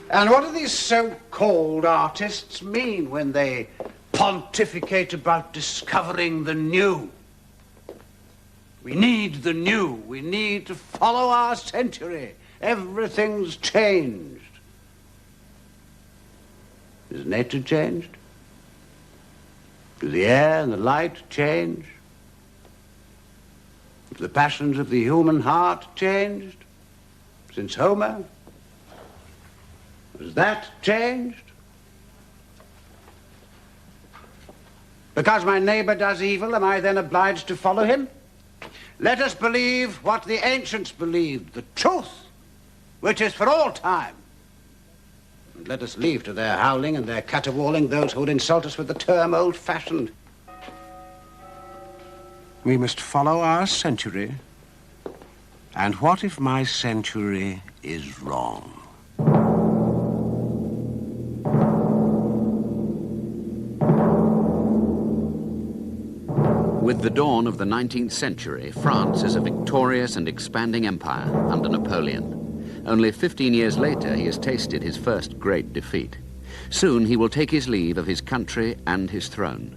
And what do these so-called artists mean when they pontificate about discovering the new? We need the new. We need to follow our century. Everything's changed. Is nature changed? Do the air and the light change? Have the passions of the human heart changed since Homer? Has that changed? Because my neighbor does evil, am I then obliged to follow him? Let us believe what the ancients believed, the truth, which is for all time. And let us leave to their howling and their caterwauling those who would insult us with the term old-fashioned. We must follow our century. And what if my century is wrong? With the dawn of the 19th century, France is a victorious and expanding empire under Napoleon. Only 15 years later, he has tasted his first great defeat. Soon, he will take his leave of his country and his throne.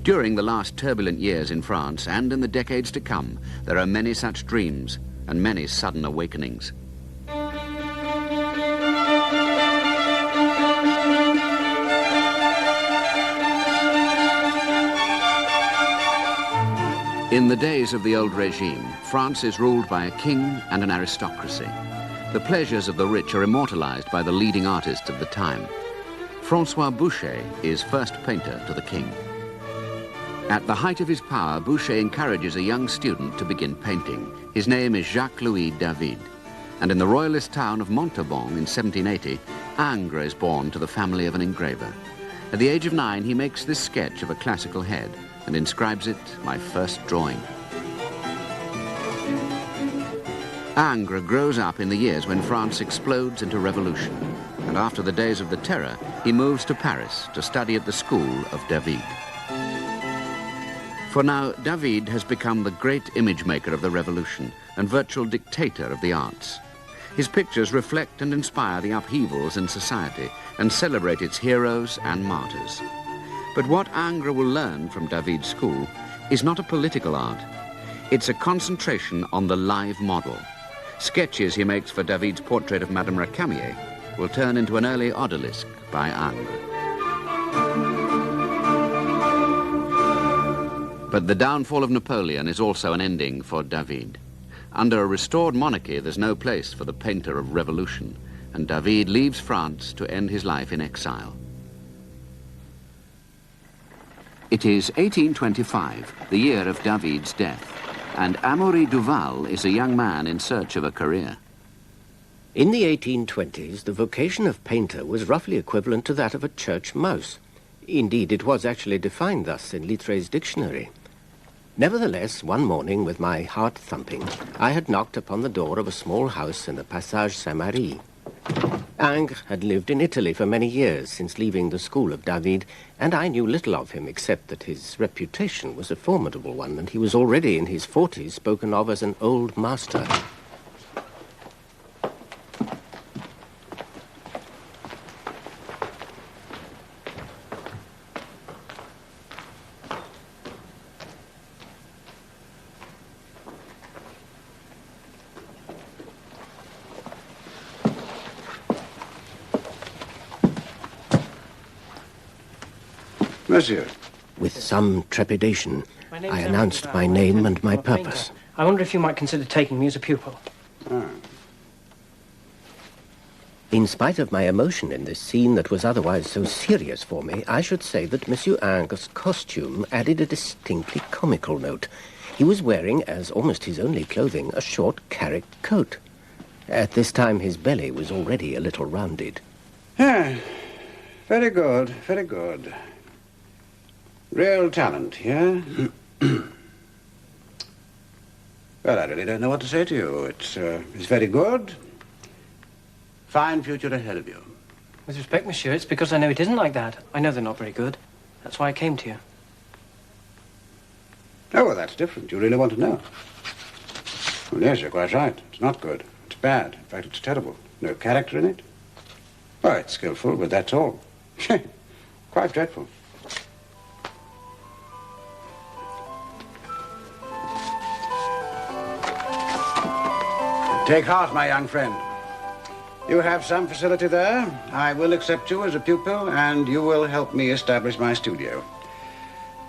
During the last turbulent years in France and in the decades to come, there are many such dreams and many sudden awakenings. In the days of the old regime, France is ruled by a king and an aristocracy. The pleasures of the rich are immortalized by the leading artists of the time. François Boucher is first painter to the king. At the height of his power, Boucher encourages a young student to begin painting. His name is Jacques-Louis David. And in the royalist town of Montauban in 1780, Ingres is born to the family of an engraver. At the age of 9, he makes this sketch of a classical head and inscribes it, "My first drawing." Ingres grows up in the years when France explodes into revolution, and after the days of the terror, he moves to Paris to study at the school of David. For now, David has become the great image maker of the revolution and virtual dictator of the arts. His pictures reflect and inspire the upheavals in society and celebrate its heroes and martyrs. But what Ingres will learn from David's school is not a political art. It's a concentration on the live model. Sketches he makes for David's portrait of Madame Récamier will turn into an early odalisque by Ingres. But the downfall of Napoleon is also an ending for David. Under a restored monarchy, there's no place for the painter of revolution, and David leaves France to end his life in exile. It is 1825, the year of David's death, and Amaury-Duval is a young man in search of a career. In the 1820s, the vocation of painter was roughly equivalent to that of a church mouse. Indeed, it was actually defined thus in Littré's dictionary. Nevertheless, one morning, with my heart thumping, I had knocked upon the door of a small house in the Passage Saint-Marie. Ingres had lived in Italy for many years since leaving the school of David, and I knew little of him except that his reputation was a formidable one, and he was already in his 40s spoken of as an old master. Monsieur. With some trepidation, I announced my name and my purpose. I wonder if you might consider taking me as a pupil. Ah. In spite of my emotion in this scene that was otherwise so serious for me, I should say that Monsieur Ingres' costume added a distinctly comical note. He was wearing, as almost his only clothing, a short carrick coat. At this time, his belly was already a little rounded. Ah, very good, very good. Real talent, yeah? Well, I really don't know what to say to you. It's very good. Fine future ahead of you. With respect, monsieur, it's because I know it isn't like that. I know they're not very good. That's why I came to you. Oh, well, that's different. You really want to know. Well, yes, you're quite right. It's not good. It's bad. In fact, it's terrible. No character in it. Well, it's skillful, but that's all. Quite dreadful. Take heart, my young friend. You have some facility there. I will accept you as a pupil, and you will help me establish my studio.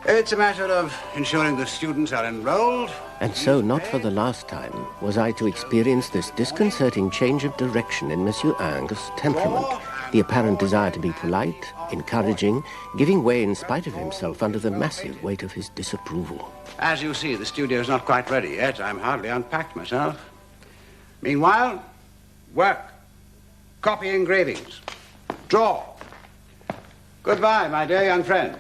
It's a matter of ensuring the students are enrolled. And so, not for the last time, was I to experience this disconcerting change of direction in Monsieur Ingres' temperament, the apparent desire to be polite, encouraging, giving way in spite of himself under the massive weight of his disapproval. As you see, the studio's not quite ready yet. I'm hardly unpacked myself. Meanwhile, work. Copy engravings. Draw. Goodbye, my dear young friend.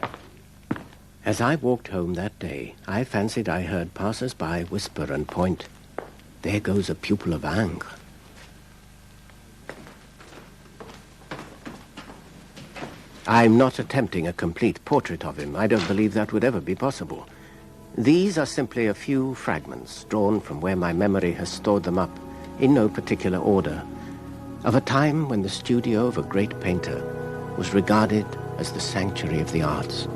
As I walked home that day, I fancied I heard passers-by whisper and point. There goes a pupil of Ingres. I'm not attempting a complete portrait of him. I don't believe that would ever be possible. These are simply a few fragments drawn from where my memory has stored them up, in no particular order, of a time when the studio of a great painter was regarded as the sanctuary of the arts.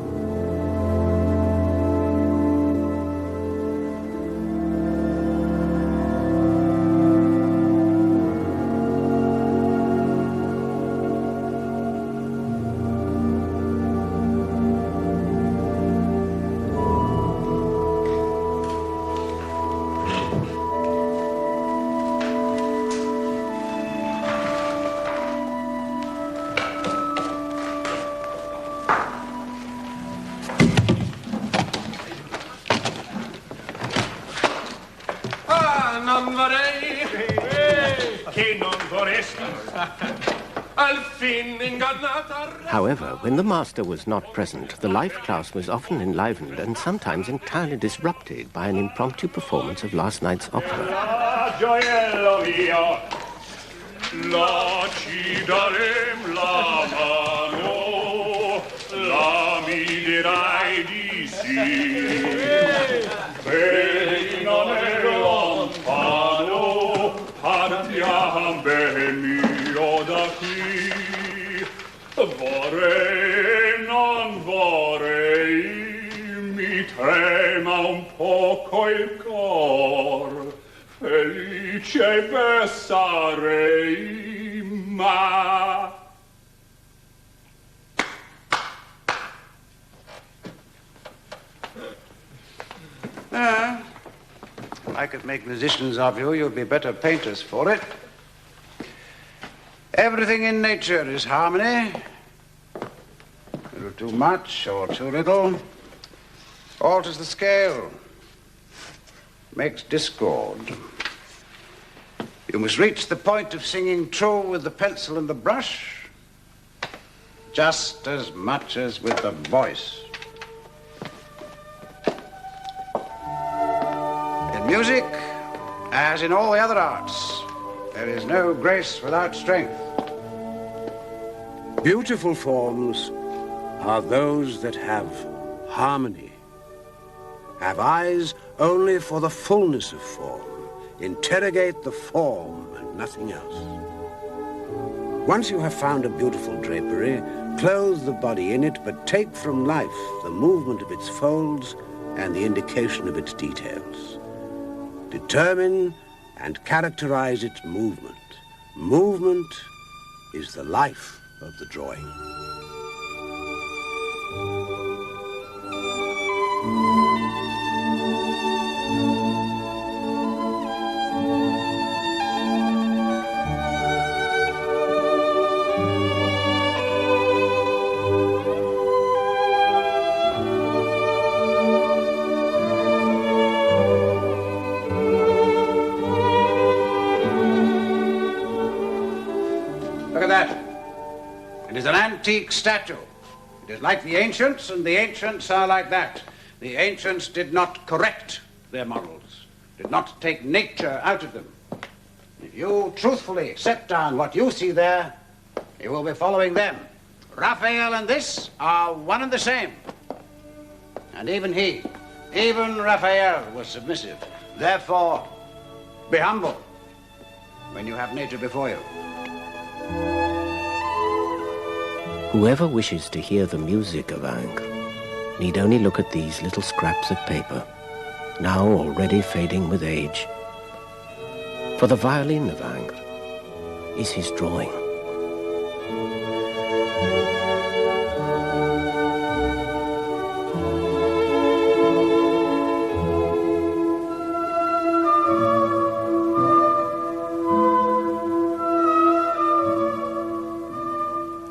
However, when the master was not present, the life class was often enlivened and sometimes entirely disrupted by an impromptu performance of last night's opera. Vorrei, non vorrei, mi trema un poco il cor, felice bessarei, ma... If I could make musicians of you, you'd be better painters for it. Everything in nature is harmony. A little too much or too little alters the scale, makes discord. You must reach the point of singing true with the pencil and the brush, just as much as with the voice. In music, as in all the other arts, there is no grace without strength. Beautiful forms are those that have harmony, have eyes only for the fullness of form, interrogate the form and nothing else. Once you have found a beautiful drapery, clothe the body in it, but take from life the movement of its folds and the indication of its details. Determine and characterize its movement. Movement is the life of the drawing. Look at that. It is an antique statue. It is like the ancients, and the ancients are like that. The ancients did not correct their models, did not take nature out of them. If you truthfully set down what you see there, you will be following them. Raphael and this are one and the same. And even Raphael was submissive. Therefore, be humble when you have nature before you. Whoever wishes to hear the music of Ingres need only look at these little scraps of paper, now already fading with age. For the violin of Ingres is his drawing.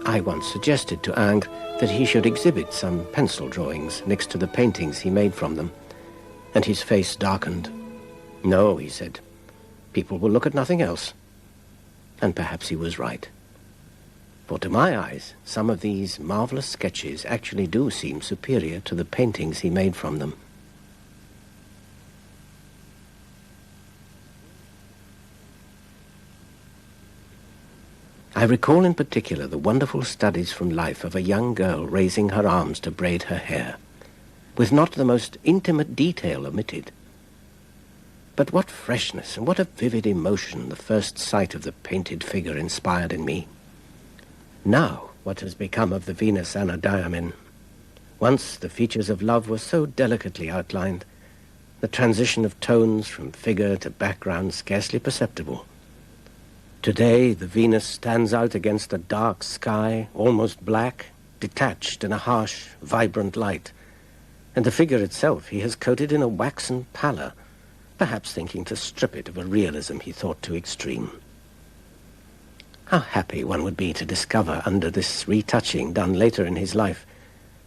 I once suggested to Ingres that he should exhibit some pencil drawings next to the paintings he made from them, and his face darkened. "No," he said, "people will look at nothing else." And perhaps he was right. For to my eyes, some of these marvelous sketches actually do seem superior to the paintings he made from them. I recall in particular the wonderful studies from life of a young girl raising her arms to braid her hair, with not the most intimate detail omitted. But what freshness and what a vivid emotion the first sight of the painted figure inspired in me. Now, what has become of the Venus Anadyomene? Once the features of love were so delicately outlined, the transition of tones from figure to background scarcely perceptible. Today, the Venus stands out against a dark sky, almost black, detached in a harsh, vibrant light. And the figure itself he has coated in a waxen pallor, perhaps thinking to strip it of a realism he thought too extreme. How happy one would be to discover under this retouching done later in his life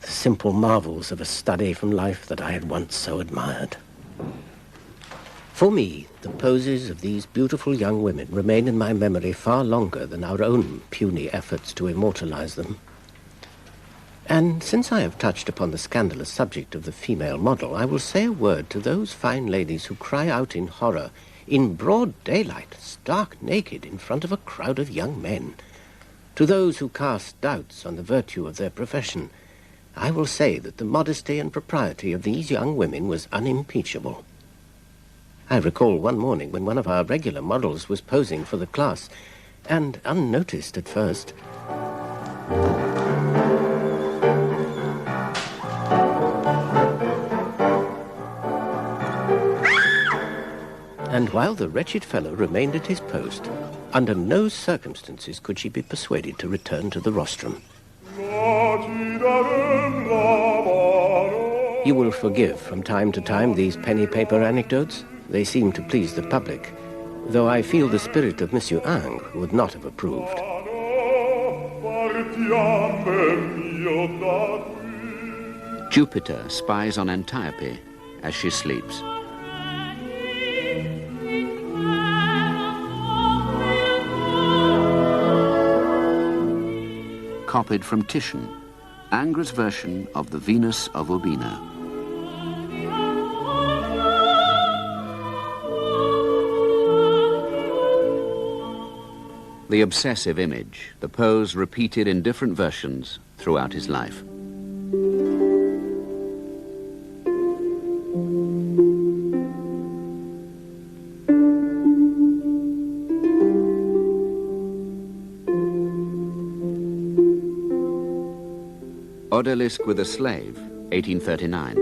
the simple marvels of a study from life that I had once so admired. For me, the poses of these beautiful young women remain in my memory far longer than our own puny efforts to immortalize them. And since I have touched upon the scandalous subject of the female model, I will say a word to those fine ladies who cry out in horror, in broad daylight, stark naked, in front of a crowd of young men. To those who cast doubts on the virtue of their profession, I will say that the modesty and propriety of these young women was unimpeachable. I recall one morning when one of our regular models was posing for the class, and unnoticed at first, and while the wretched fellow remained at his post, under no circumstances could she be persuaded to return to the rostrum. You will forgive from time to time these penny paper anecdotes. They seem to please the public, though I feel the spirit of Monsieur Ingres would not have approved. Jupiter spies on Antiope as she sleeps. Copied from Titian, Ingres' version of the Venus of Urbina. The obsessive image, the pose repeated in different versions throughout his life. Odalisque with a Slave, 1839.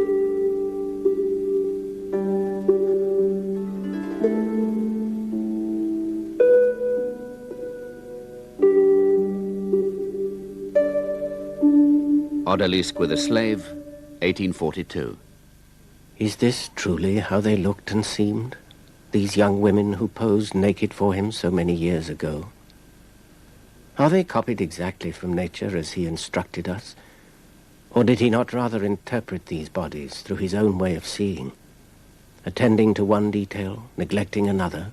Odalisque with a Slave, 1842. Is this truly how they looked and seemed, these young women who posed naked for him so many years ago? Are they copied exactly from nature as he instructed us? Or did he not rather interpret these bodies through his own way of seeing, attending to one detail, neglecting another,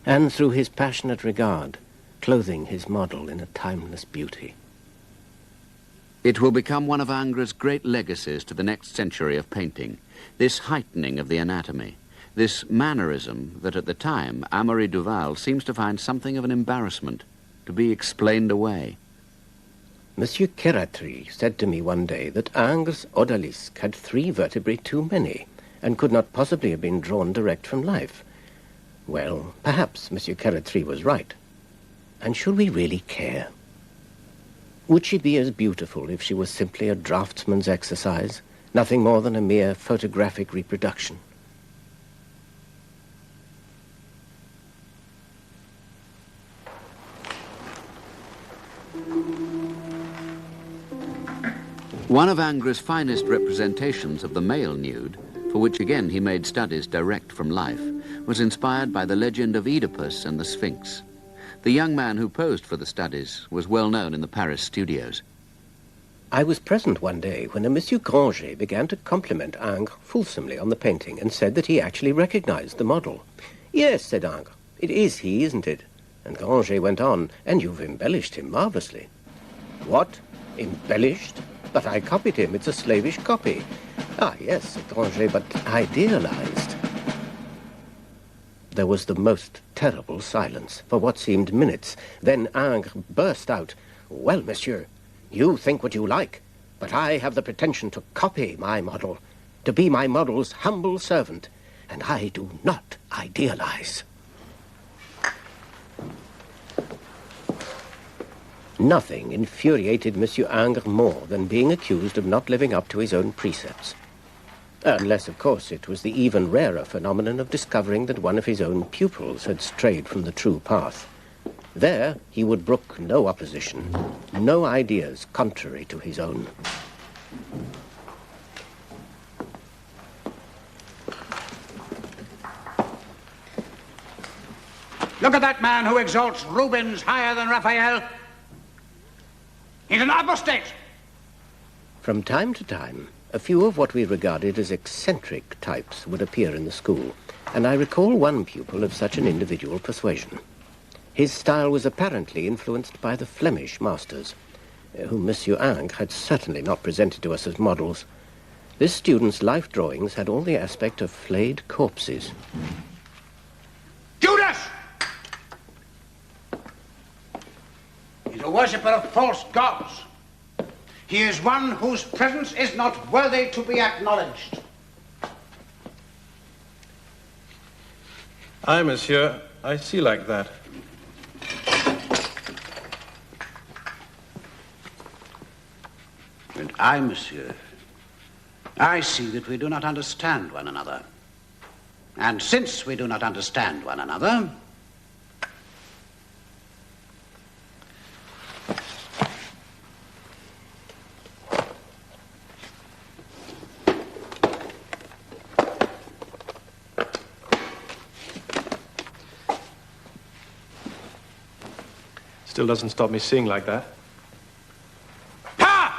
and through his passionate regard, clothing his model in a timeless beauty? It will become one of Ingres' great legacies to the next century of painting, this heightening of the anatomy, this mannerism that at the time Amaury-Duval seems to find something of an embarrassment to be explained away. Monsieur Keratry said to me one day that Ingres' Odalisque had 3 vertebrae too many and could not possibly have been drawn direct from life. Well, perhaps Monsieur Keratry was right. And should we really care? Would she be as beautiful if she was simply a draftsman's exercise, nothing more than a mere photographic reproduction? One of Ingres' finest representations of the male nude, for which again he made studies direct from life, was inspired by the legend of Oedipus and the Sphinx. The young man who posed for the studies was well known in the Paris studios. I was present one day when a Monsieur Granger began to compliment Ingres fulsomely on the painting and said that he actually recognized the model. "Yes," said Ingres, "it is he, isn't it?" And Granger went on, "And you've embellished him marvelously." "What? Embellished? But I copied him. It's a slavish copy." "Ah, yes," said Granger, "but idealized." There was the most terrible silence for what seemed minutes. Then Ingres burst out, "Well, monsieur, you think what you like, but I have the pretension to copy my model, to be my model's humble servant, and I do not idealize." Nothing infuriated Monsieur Ingres more than being accused of not living up to his own precepts. Unless, of course, it was the even rarer phenomenon of discovering that one of his own pupils had strayed from the true path. There he would brook no opposition, no ideas contrary to his own. Look at that man who exalts Rubens higher than Raphael. He's an apostate. From time to time, a few of what we regarded as eccentric types would appear in the school, and I recall one pupil of such an individual persuasion. His style was apparently influenced by the Flemish masters, whom Monsieur Ingres had certainly not presented to us as models. This student's life drawings had all the aspect of flayed corpses. Judas! He's a worshipper of false gods. He is one whose presence is not worthy to be acknowledged. Aye, monsieur, I see like that. And I, monsieur, I see that we do not understand one another. And since we do not understand one another, Still doesn't stop me seeing like that. Ha!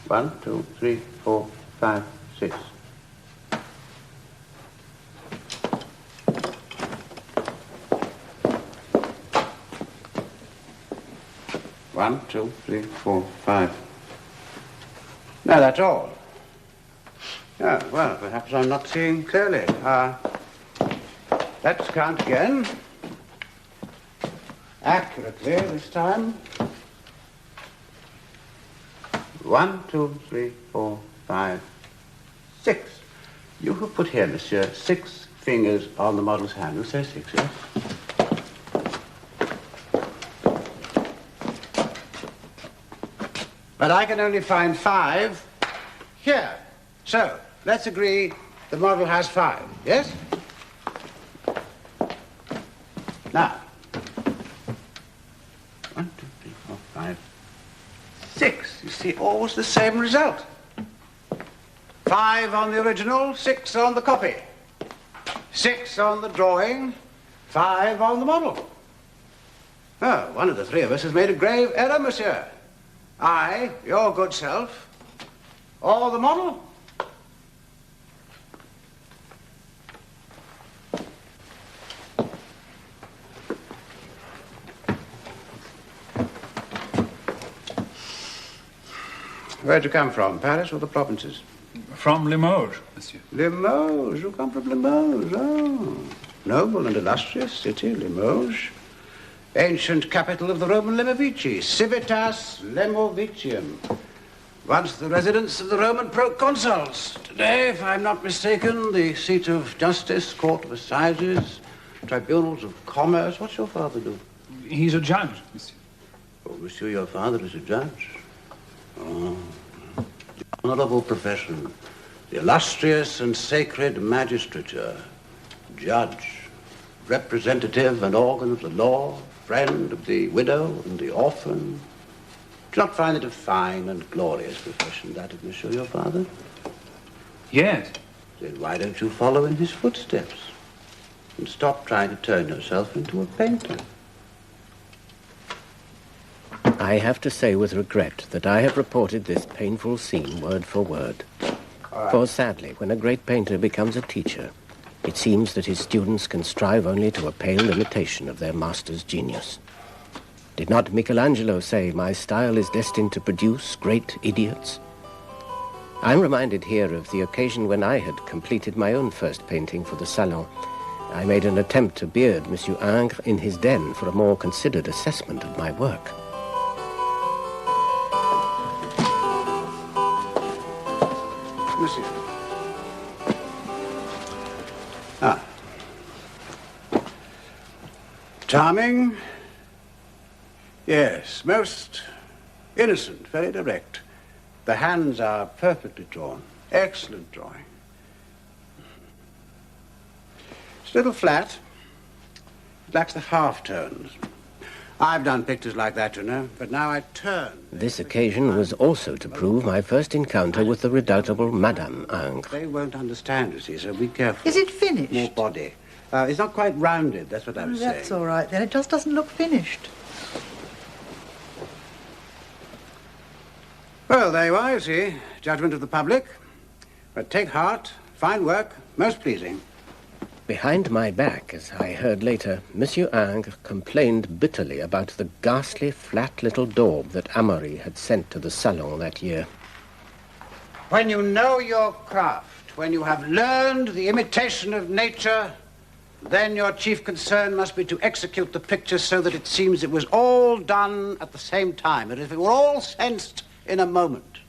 One, two, three, four, five, six. One, two, three, four, five. No, that's all. Oh, well, perhaps I'm not seeing clearly. Let's count again. Accurately this time. 1, 2, 3, 4, 5, 6. You have put here, monsieur, 6 fingers on the model's hand. You say 6, yes? But I can only find 5 here. So, let's agree the model has 5, yes? Now, 1, 2, 3, 4, 5, 6. You see, always the same result. 5 on the original, 6 on the copy. 6 on the drawing, 5 on the model. Oh, one of the 3 of us has made a grave error, monsieur. I, your good self, or the model. Where'd you come from, Paris or the provinces? From Limoges, monsieur. Limoges, you come from Limoges, oh. Noble and illustrious city, Limoges. Ancient capital of the Roman Lemovici, Civitas Lemovicium. Once the residence of the Roman proconsuls. Today, if I'm not mistaken, the seat of justice, court of assizes, tribunals of commerce. What's your father do? He's a judge, monsieur. Oh, monsieur, your father is a judge. Oh, the honorable profession, the illustrious and sacred magistrature, judge, representative and organ of the law, friend of the widow and the orphan. Do you not find it a fine and glorious profession, that of monsieur, your father? Yes. Then why don't you follow in his footsteps and stop trying to turn yourself into a painter? I have to say with regret that I have reported this painful scene word for word. For sadly, when a great painter becomes a teacher, it seems that his students can strive only to a pale imitation of their master's genius. Did not Michelangelo say, "My style is destined to produce great idiots"? I'm reminded here of the occasion when I had completed my own first painting for the Salon. I made an attempt to beard Monsieur Ingres in his den for a more considered assessment of my work. Monsieur. Ah. Charming. Yes, most innocent, very direct. The hands are perfectly drawn. Excellent drawing. It's a little flat. It lacks the half-tones. I've done pictures like that, you know, but now I turn. This occasion was also to prove my first encounter with the redoubtable Madame Ingres. They won't understand, you see, so be careful. Is it finished? More body. It's not quite rounded, that's what I was saying. That's all right, then. It just doesn't look finished. Well, there you are, you see. Judgment of the public. But take heart. Fine work. Most pleasing. Behind my back, as I heard later, Monsieur Ingres complained bitterly about the ghastly, flat little daub that Amaury had sent to the Salon that year. When you know your craft, when you have learned the imitation of nature, then your chief concern must be to execute the picture so that it seems it was all done at the same time, and if it were all sensed in a moment.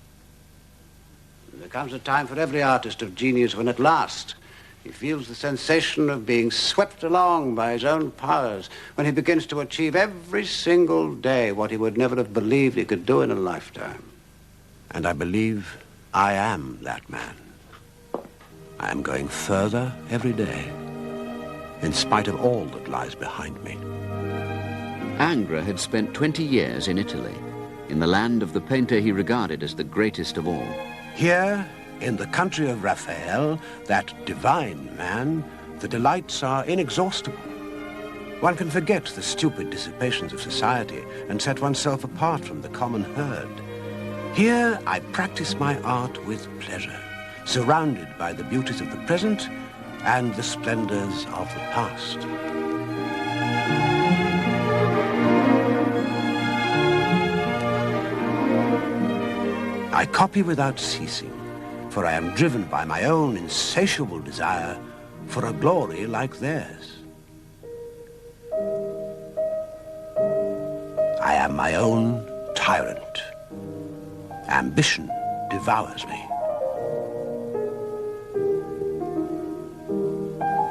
There comes a time for every artist of genius when at last he feels the sensation of being swept along by his own powers, when he begins to achieve every single day what he would never have believed he could do in a lifetime. And I believe I am that man. I am going further every day, in spite of all that lies behind me. Ingres had spent 20 years in Italy, in the land of the painter he regarded as the greatest of all. Here, in the country of Raphael, that divine man, the delights are inexhaustible. One can forget the stupid dissipations of society and set oneself apart from the common herd. Here, I practice my art with pleasure, surrounded by the beauties of the present and the splendors of the past. I copy without ceasing, for I am driven by my own insatiable desire for a glory like theirs. I am my own tyrant. Ambition devours me.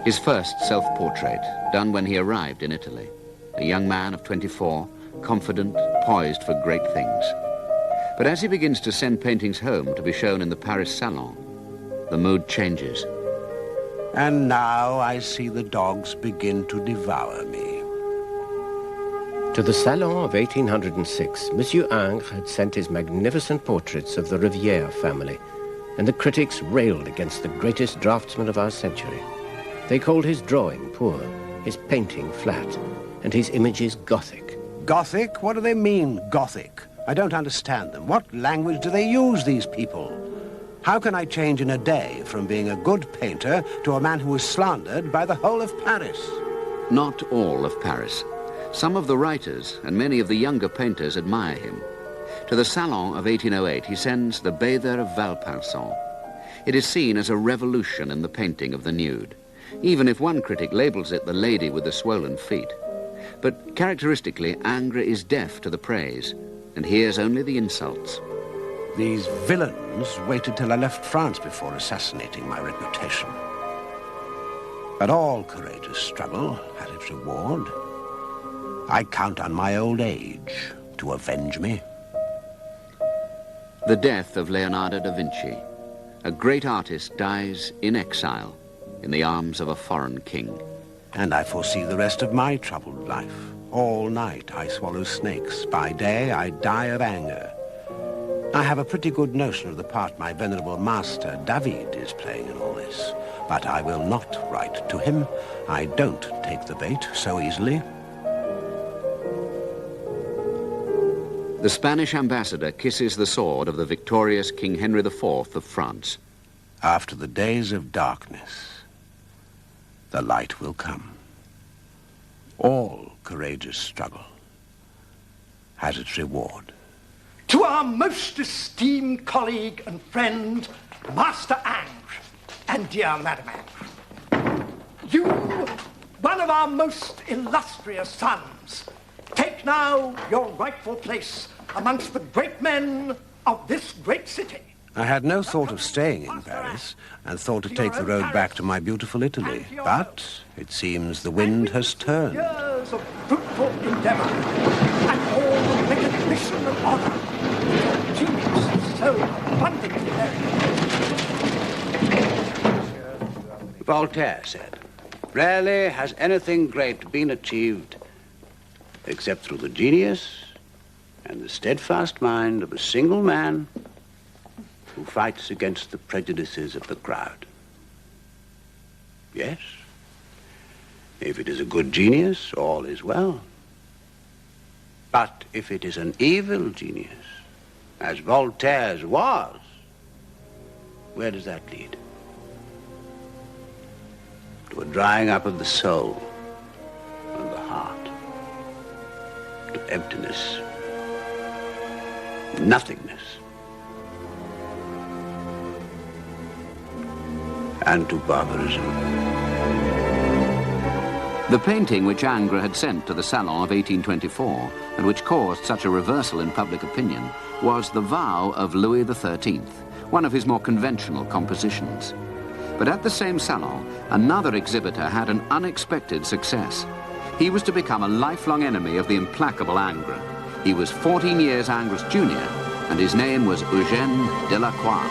His first self-portrait, done when he arrived in Italy. A young man of 24, confident, poised for great things. But as he begins to send paintings home to be shown in the Paris Salon, the mood changes. And now I see the dogs begin to devour me. To the Salon of 1806, Monsieur Ingres had sent his magnificent portraits of the Rivière family, and the critics railed against the greatest draftsman of our century. They called his drawing poor, his painting flat, and his images Gothic. Gothic? What do they mean, Gothic? I don't understand them. What language do they use, these people? How can I change in a day from being a good painter to a man who is slandered by the whole of Paris? Not all of Paris. Some of the writers and many of the younger painters admire him. To the Salon of 1808, he sends the Bather of Valpinçon. It is seen as a revolution in the painting of the nude, even if one critic labels it the lady with the swollen feet. But characteristically, Ingres is deaf to the praise and hears only the insults. These villains waited till I left France before assassinating my reputation. But all courageous struggle has its reward. I count on my old age to avenge me. The death of Leonardo da Vinci. A great artist dies in exile in the arms of a foreign king. And I foresee the rest of my troubled life. All night I swallow snakes. By day I die of anger. I have a pretty good notion of the part my venerable master, David, is playing in all this. But I will not write to him. I don't take the bait so easily. The Spanish ambassador kisses the sword of the victorious King Henry IV of France. After the days of darkness, the light will come. All courageous struggle has its reward. To our most esteemed colleague and friend, Master Ingres, and dear Madam Ingres, you, one of our most illustrious sons, take now your rightful place amongst the great men of this great city. I had no thought of staying in Paris and thought to take the road back to my beautiful Italy. But it seems the wind has turned. Years of fruitful endeavor and all the recognition and honor your genius is so abundantly earned. Voltaire said, rarely has anything great been achieved except through the genius and the steadfast mind of a single man who fights against the prejudices of the crowd. Yes, if it is a good genius, all is well. But if it is an evil genius, as Voltaire's was, where does that lead? To a drying up of the soul and the heart, to emptiness, nothingness, and to barbarism. The painting which Ingres had sent to the Salon of 1824, and which caused such a reversal in public opinion, was The Vow of Louis XIII, one of his more conventional compositions. But at the same Salon, another exhibitor had an unexpected success. He was to become a lifelong enemy of the implacable Ingres. He was 14 years Ingres' junior, and his name was Eugène Delacroix.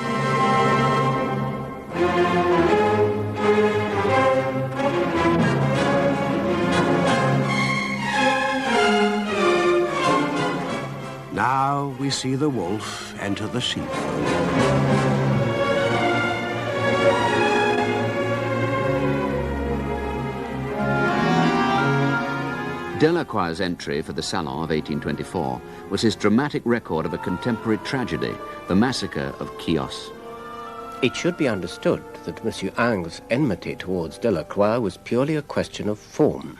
Now we see the wolf enter the sheepfold. Delacroix's entry for the Salon of 1824 was his dramatic record of a contemporary tragedy, the massacre of Chios. It should be understood that Monsieur Ingres' enmity towards Delacroix was purely a question of form,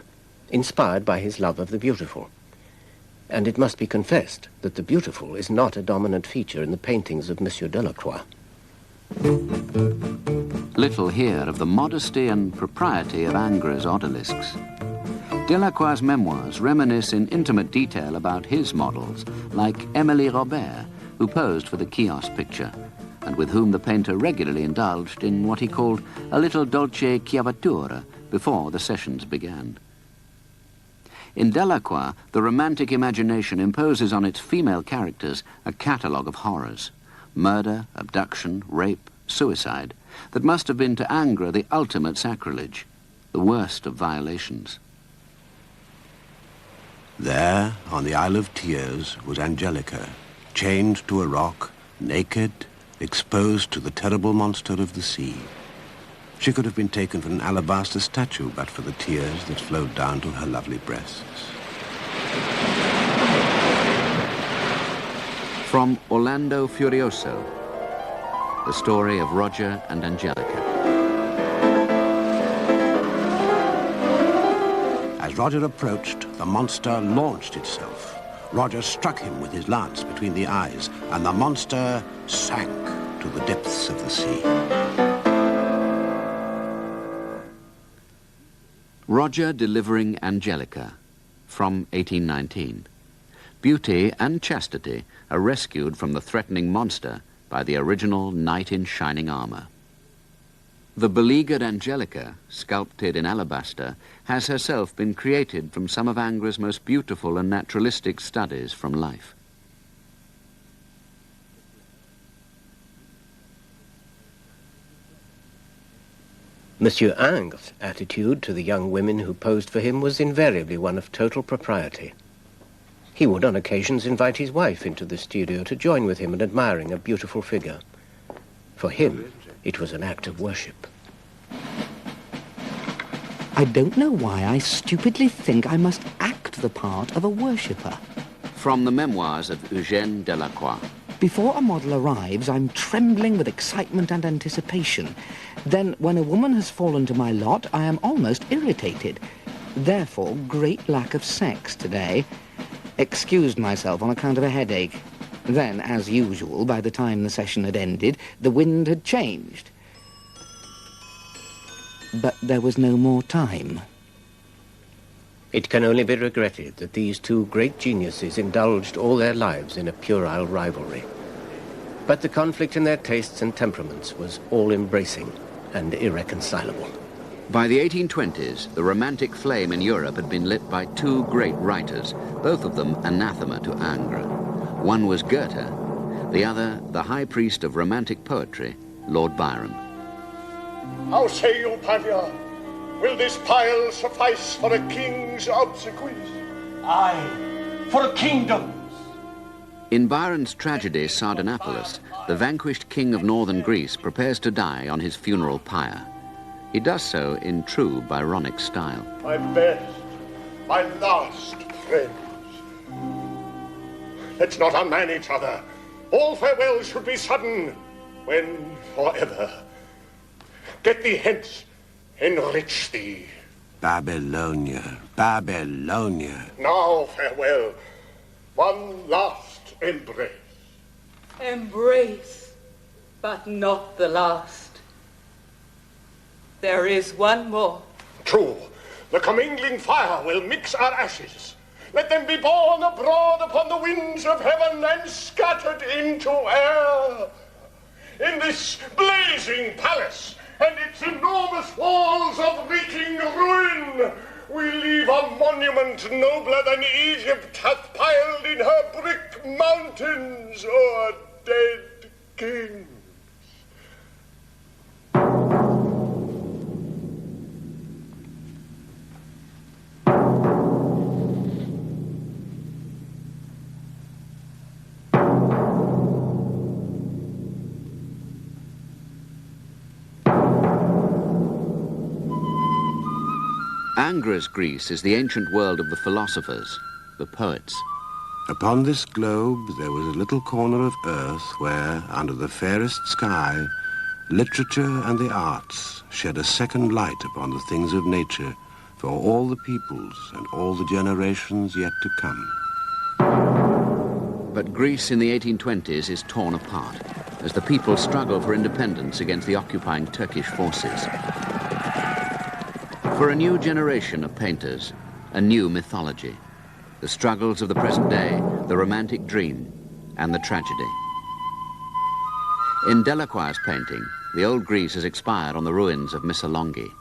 inspired by his love of the beautiful. And it must be confessed that the beautiful is not a dominant feature in the paintings of Monsieur Delacroix. Little here of the modesty and propriety of Ingres' odalisques. Delacroix's memoirs reminisce in intimate detail about his models, like Émilie Robert, who posed for the Chios picture, and with whom the painter regularly indulged in what he called a little dolce chiavatura before the sessions began. In Delacroix, the romantic imagination imposes on its female characters a catalogue of horrors: murder, abduction, rape, suicide, that must have been to Ingres the ultimate sacrilege, the worst of violations. There, on the Isle of Tears, was Angelica, chained to a rock, naked, exposed to the terrible monster of the sea. She could have been taken for an alabaster statue but for the tears that flowed down to her lovely breasts. From Orlando Furioso, the story of Roger and Angelica. As Roger approached, the monster launched itself. Roger struck him with his lance between the eyes, and the monster sank to the depths of the sea. Roger delivering Angelica, from 1819. Beauty and chastity are rescued from the threatening monster by the original knight in shining armor. The beleaguered Angelica, sculpted in alabaster, has herself been created from some of Ingres' most beautiful and naturalistic studies from life. Monsieur Ingres' attitude to the young women who posed for him was invariably one of total propriety. He would on occasions invite his wife into the studio to join with him in admiring a beautiful figure. For him, it was an act of worship. I don't know why I stupidly think I must act the part of a worshipper. From the memoirs of Eugène Delacroix. Before a model arrives, I'm trembling with excitement and anticipation. Then, when a woman has fallen to my lot, I am almost irritated. Therefore, great lack of sex today. Excused myself on account of a headache. Then, as usual, by the time the session had ended, the wind had changed. But there was no more time. It can only be regretted that these two great geniuses indulged all their lives in a puerile rivalry. But the conflict in their tastes and temperaments was all-embracing and irreconcilable. By the 1820s, the romantic flame in Europe had been lit by two great writers, both of them anathema to Ingres. One was Goethe, the other the high priest of romantic poetry, Lord Byron. How say you, Pania? Will this pile suffice for a king's obsequies? Aye, for a kingdom. In Byron's tragedy, Sardanapalus, the vanquished king of northern Greece prepares to die on his funeral pyre. He does so in true Byronic style. My best, my last friends. Let's not unman each other. All farewells should be sudden, when forever. Get thee hence, enrich thee. Babylonia, Babylonia. Now farewell, one last embrace. Embrace, but not the last. There is one more. True, the commingling fire will mix our ashes. Let them be borne abroad upon the winds of heaven and scattered into air. In this blazing palace and its enormous walls of reeking ruin, we leave a monument nobler than Egypt hath piled in her brick mountains o'er dead kings. Ingres' Greece is the ancient world of the philosophers, the poets. Upon this globe there was a little corner of earth where, under the fairest sky, literature and the arts shed a second light upon the things of nature for all the peoples and all the generations yet to come. But Greece in the 1820s is torn apart as the people struggle for independence against the occupying Turkish forces. For a new generation of painters, a new mythology, the struggles of the present day, the romantic dream, and the tragedy. In Delacroix's painting, the old Greece has expired on the ruins of Missolonghi.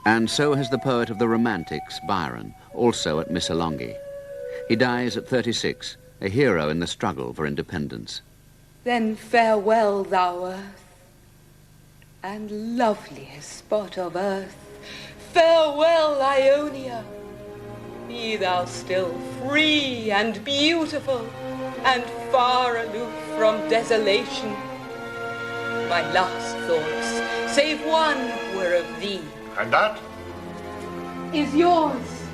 And so has the poet of the Romantics, Byron, also at Missolonghi. He dies at 36, a hero in the struggle for independence. Then farewell, thou earth, and loveliest spot of earth. Farewell, Ionia. Be thou still free and beautiful, and far aloof from desolation. My last thoughts, save one, were of thee. And that? Is yours.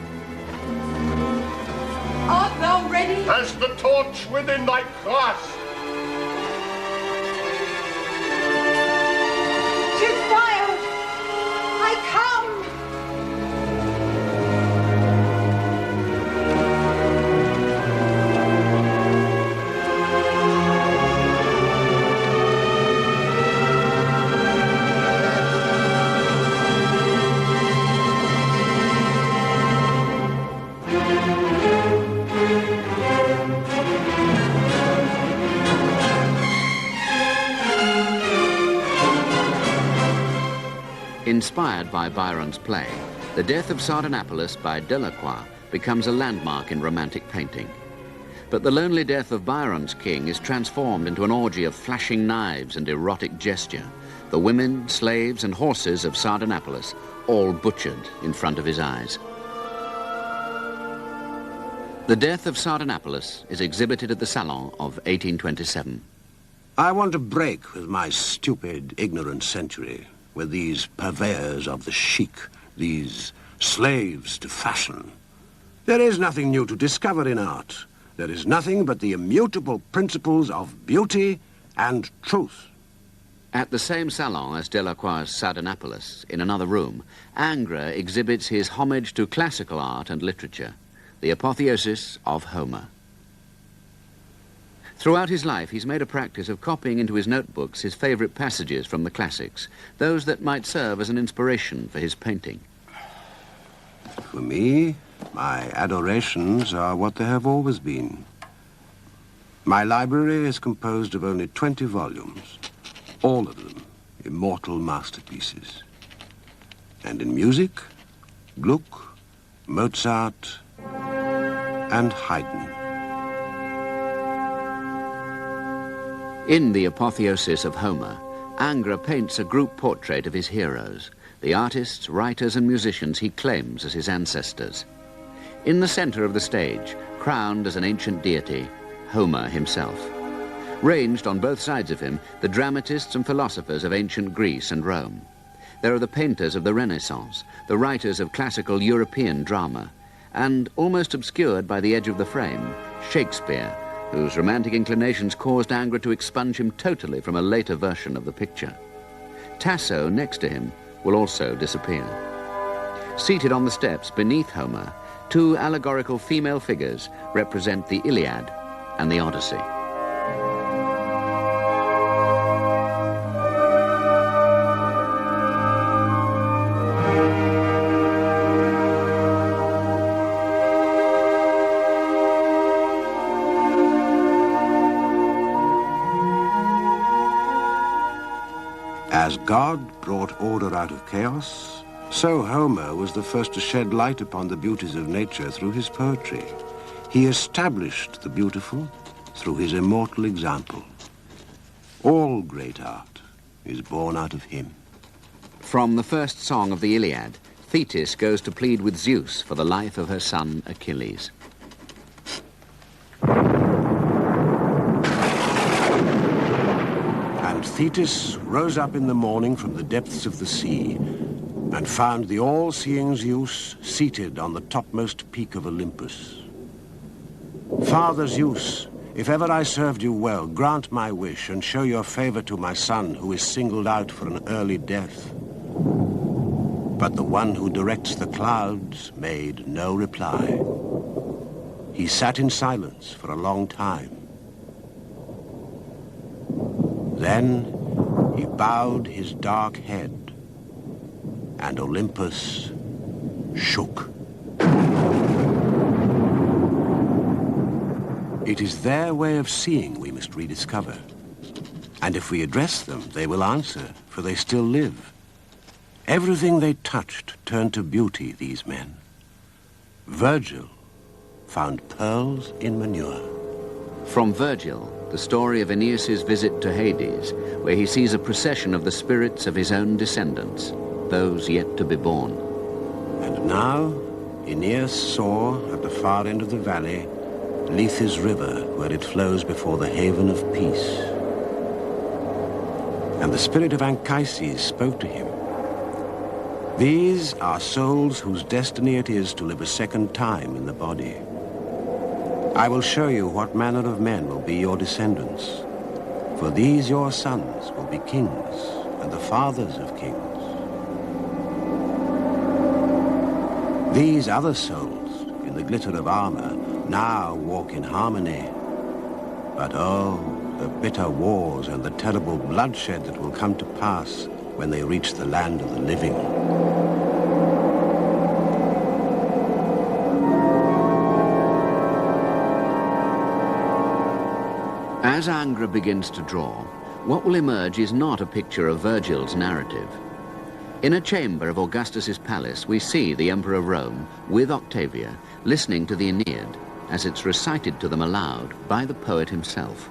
Art thou ready? As the torch within thy clasp. Tis fired! I come! Inspired by Byron's play, The Death of Sardanapalus by Delacroix becomes a landmark in romantic painting. But the lonely death of Byron's king is transformed into an orgy of flashing knives and erotic gesture. The women, slaves, and horses of Sardanapalus all butchered in front of his eyes. The Death of Sardanapalus is exhibited at the Salon of 1827. I want to break with my stupid, ignorant century, with these purveyors of the chic, these slaves to fashion. There is nothing new to discover in art. There is nothing but the immutable principles of beauty and truth. At the same salon as Delacroix's Sardanapalus, in another room, Ingres exhibits his homage to classical art and literature, the apotheosis of Homer. Throughout his life, he's made a practice of copying into his notebooks his favorite passages from the classics, those that might serve as an inspiration for his painting. For me, my adorations are what they have always been. My library is composed of only 20 volumes, all of them immortal masterpieces. And in music, Gluck, Mozart, and Haydn. In the apotheosis of Homer, Ingres paints a group portrait of his heroes, the artists, writers, and musicians he claims as his ancestors. In the center of the stage, crowned as an ancient deity, Homer himself. Ranged on both sides of him, the dramatists and philosophers of ancient Greece and Rome. There are the painters of the Renaissance, the writers of classical European drama, and, almost obscured by the edge of the frame, Shakespeare, whose romantic inclinations caused Ingres to expunge him totally from a later version of the picture. Tasso, next to him, will also disappear. Seated on the steps beneath Homer, two allegorical female figures represent the Iliad and the Odyssey. As God brought order out of chaos, so Homer was the first to shed light upon the beauties of nature through his poetry. He established the beautiful through his immortal example. All great art is born out of him. From the first song of the Iliad, Thetis goes to plead with Zeus for the life of her son Achilles. And Thetis rose up in the morning from the depths of the sea and found the all-seeing Zeus seated on the topmost peak of Olympus. Father Zeus, if ever I served you well, grant my wish and show your favor to my son who is singled out for an early death. But the one who directs the clouds made no reply. He sat in silence for a long time. Then he bowed his dark head, and Olympus shook. It is their way of seeing we must rediscover. And if we address them, they will answer, for they still live. Everything they touched turned to beauty, these men. Virgil found pearls in manure. From Virgil, the story of Aeneas's visit to Hades, where he sees a procession of the spirits of his own descendants, those yet to be born. And now, Aeneas saw, at the far end of the valley, Lethe's river, where it flows before the haven of peace. And the spirit of Anchises spoke to him. These are souls whose destiny it is to live a second time in the body. I will show you what manner of men will be your descendants. For these your sons will be kings and the fathers of kings. These other souls, in the glitter of armor, now walk in harmony. But oh, the bitter wars and the terrible bloodshed that will come to pass when they reach the land of the living. As Ingres begins to draw, what will emerge is not a picture of Virgil's narrative. In a chamber of Augustus's palace, we see the Emperor of Rome, with Octavia, listening to the Aeneid as it's recited to them aloud by the poet himself.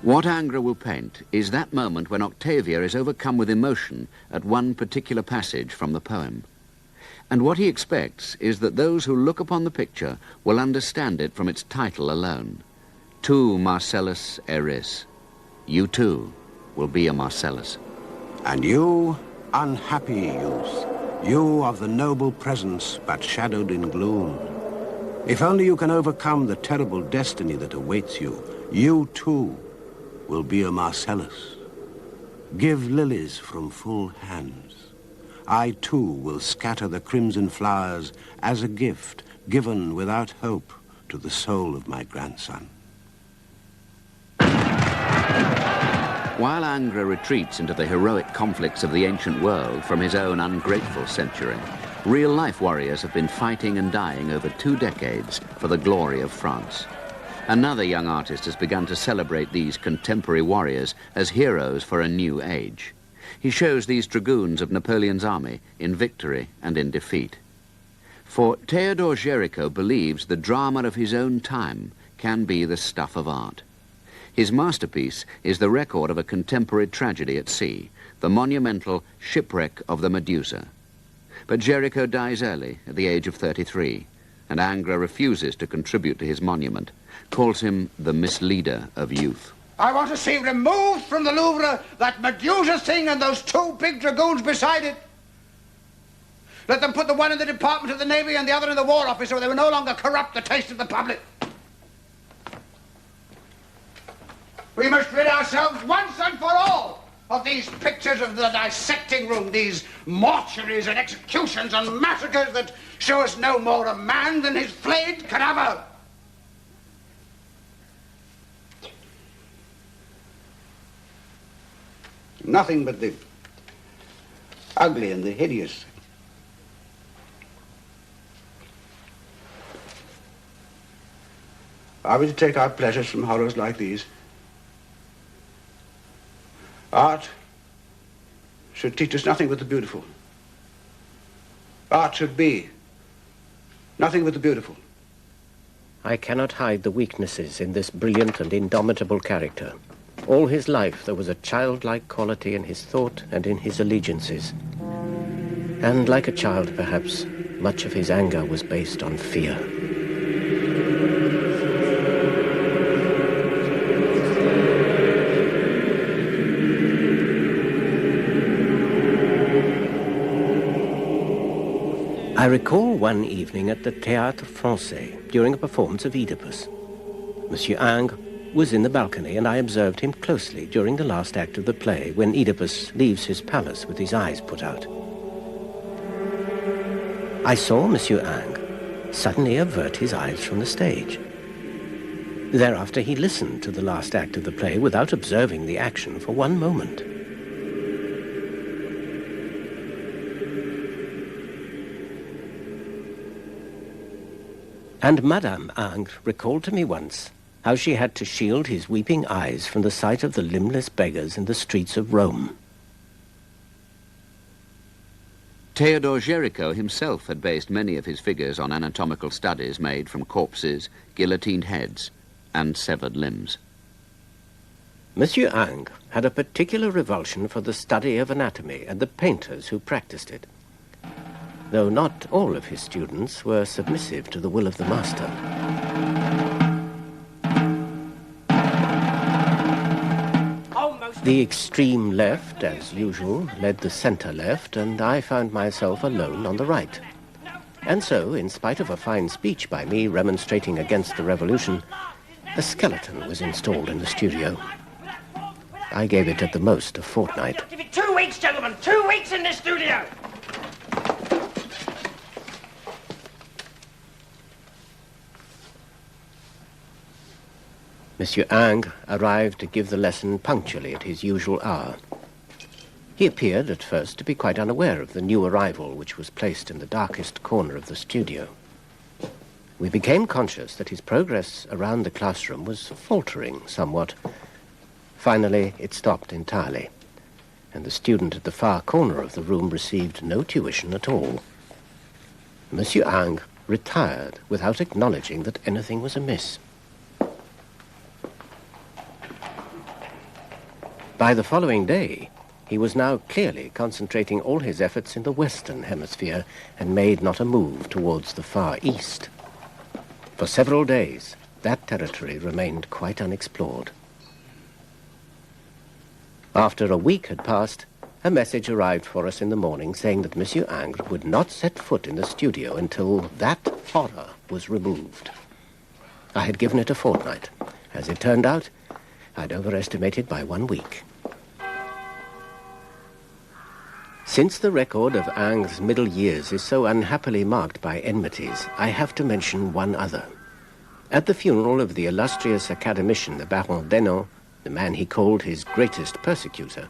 What Ingres will paint is that moment when Octavia is overcome with emotion at one particular passage from the poem. And what he expects is that those who look upon the picture will understand it from its title alone. Tu Marcellus eris. You too will be a Marcellus. And you, unhappy youth, you of the noble presence but shadowed in gloom, if only you can overcome the terrible destiny that awaits you, you too will be a Marcellus. Give lilies from full hands. I too will scatter the crimson flowers as a gift given without hope to the soul of my grandson. While Ingres retreats into the heroic conflicts of the ancient world from his own ungrateful century, real-life warriors have been fighting and dying over 2 decades for the glory of France. Another young artist has begun to celebrate these contemporary warriors as heroes for a new age. He shows these dragoons of Napoleon's army in victory and in defeat. For Théodore Géricault believes the drama of his own time can be the stuff of art. His masterpiece is the record of a contemporary tragedy at sea, the monumental Shipwreck of the Medusa. But Géricault dies early, at the age of 33, and Ingres refuses to contribute to his monument, calls him the misleader of youth. I want to see removed from the Louvre that Medusa thing and those 2 big dragoons beside it. Let them put the one in the Department of the Navy and the other in the War Office so they will no longer corrupt the taste of the public. We must rid ourselves once and for all of these pictures of the dissecting room, these mortuaries and executions and massacres that show us no more a man than his flayed cadaver. Nothing but the ugly and the hideous. Are we to take our pleasures from horrors like these? Art should teach us nothing but the beautiful. Art should be nothing but the beautiful. I cannot hide the weaknesses in this brilliant and indomitable character. All his life there was a childlike quality in his thought and in his allegiances. And like a child, perhaps, much of his anger was based on fear. I recall one evening at the Théâtre Français during a performance of Oedipus. Monsieur Ingres was in the balcony, and I observed him closely during the last act of the play, when Oedipus leaves his palace with his eyes put out. I saw Monsieur Ingres suddenly avert his eyes from the stage. Thereafter he listened to the last act of the play without observing the action for one moment. And Madame Ingres recalled to me once how she had to shield his weeping eyes from the sight of the limbless beggars in the streets of Rome. Théodore Géricault himself had based many of his figures on anatomical studies made from corpses, guillotined heads, and severed limbs. Monsieur Ingres had a particular revulsion for the study of anatomy and the painters who practiced it, though not all of his students were submissive to the will of the master. The extreme left, as usual, led the center left, and I found myself alone on the right. And so, in spite of a fine speech by me remonstrating against the revolution, a skeleton was installed in the studio. I gave it at the most a fortnight. Give it 2 weeks, gentlemen! 2 weeks in this studio! Monsieur Ingres arrived to give the lesson punctually at his usual hour. He appeared at first to be quite unaware of the new arrival which was placed in the darkest corner of the studio. we became conscious that his progress around the classroom was faltering somewhat. Finally, it stopped entirely, and the student at the far corner of the room received no tuition at all. Monsieur Ingres retired without acknowledging that anything was amiss. By the following day, he was now clearly concentrating all his efforts in the Western Hemisphere and made not a move towards the Far East. For several days, that territory remained quite unexplored. After a week had passed, a message arrived for us in the morning saying that Monsieur Ingres would not set foot in the studio until that horror was removed. I had given it a fortnight. As it turned out, I'd overestimated by 1 week. Since the record of Ingres' middle years is so unhappily marked by enmities, I have to mention one other. At the funeral of the illustrious academician, the Baron d'Enon, the man he called his greatest persecutor,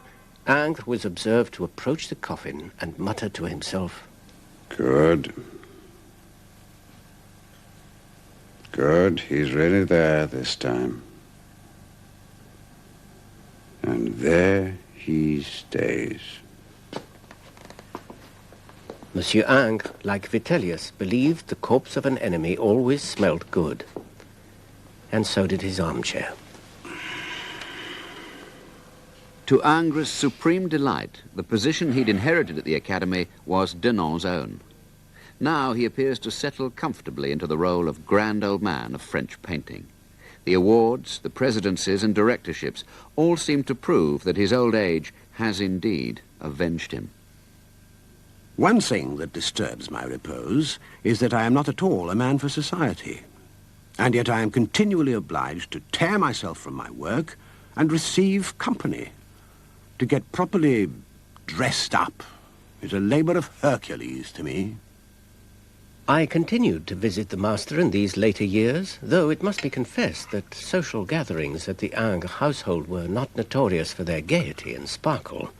Ingres was observed to approach the coffin and mutter to himself, Good. Good, he's really there this time. And there he stays. Monsieur Ingres, like Vitellius, believed the corpse of an enemy always smelt good. And so did his armchair. To Ingres' supreme delight, the position he'd inherited at the Academy was Denon's own. Now he appears to settle comfortably into the role of grand old man of French painting. The awards, the presidencies and directorships all seem to prove that his old age has indeed avenged him. One thing that disturbs my repose is that I am not at all a man for society. And yet I am continually obliged to tear myself from my work and receive company. To get properly dressed up is a labor of Hercules to me. I continued to visit the master in these later years, though it must be confessed that social gatherings at the Ingres household were not notorious for their gaiety and sparkle.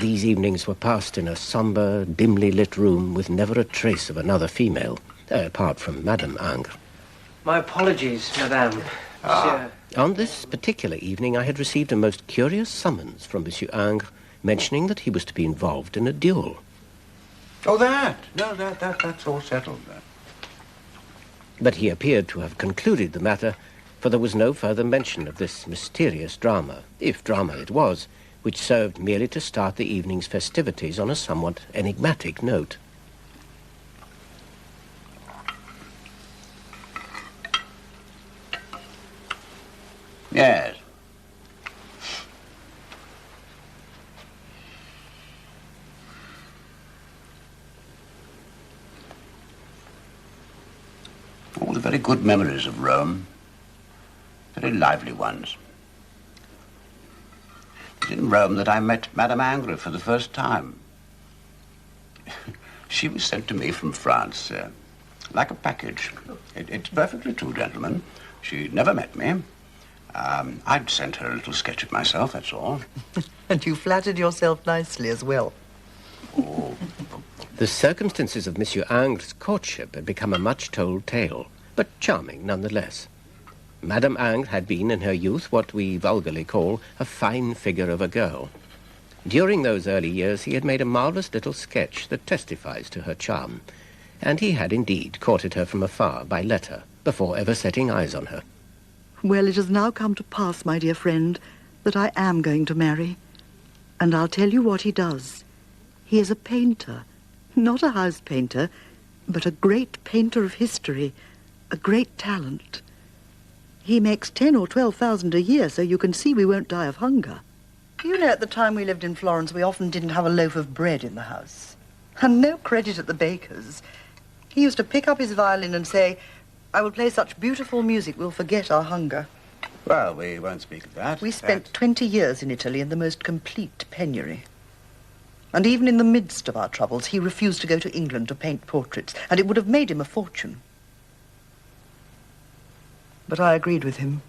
These evenings were passed in a sombre, dimly lit room with never a trace of another female, apart from Madame Ingres. My apologies, Madame. Monsieur. On this particular evening, I had received a most curious summons from Monsieur Ingres, mentioning that he was to be involved in a duel. Oh, that's all settled then. But he appeared to have concluded the matter, for there was no further mention of this mysterious drama, if drama it was, which served merely to start the evening's festivities on a somewhat enigmatic note. Yes. All the very good memories of Rome. Very lively ones. It was in Rome that I met Madame Ingres for the first time. She was sent to me from France, like a package. It's perfectly true, gentlemen. She never met me. I'd sent her a little sketch of myself, that's all. And you flattered yourself nicely as well. Oh. The circumstances of Monsieur Ingres' courtship had become a much-told tale, but charming nonetheless. Madame Ingres had been in her youth what we vulgarly call a fine figure of a girl. During those early years he had made a marvellous little sketch that testifies to her charm, and he had indeed courted her from afar by letter, before ever setting eyes on her. Well, it has now come to pass, my dear friend, that I am going to marry. And I'll tell you what he does. He is a painter, not a house painter, but a great painter of history, a great talent. He makes 10,000 or 12,000 a year, so you can see we won't die of hunger. You know, at the time we lived in Florence, we often didn't have a loaf of bread in the house. And no credit at the baker's. He used to pick up his violin and say, I will play such beautiful music, we'll forget our hunger. Well, we won't speak of that. We spent 20 years in Italy in the most complete penury. And even in the midst of our troubles, he refused to go to England to paint portraits, and it would have made him a fortune. But I agreed with him.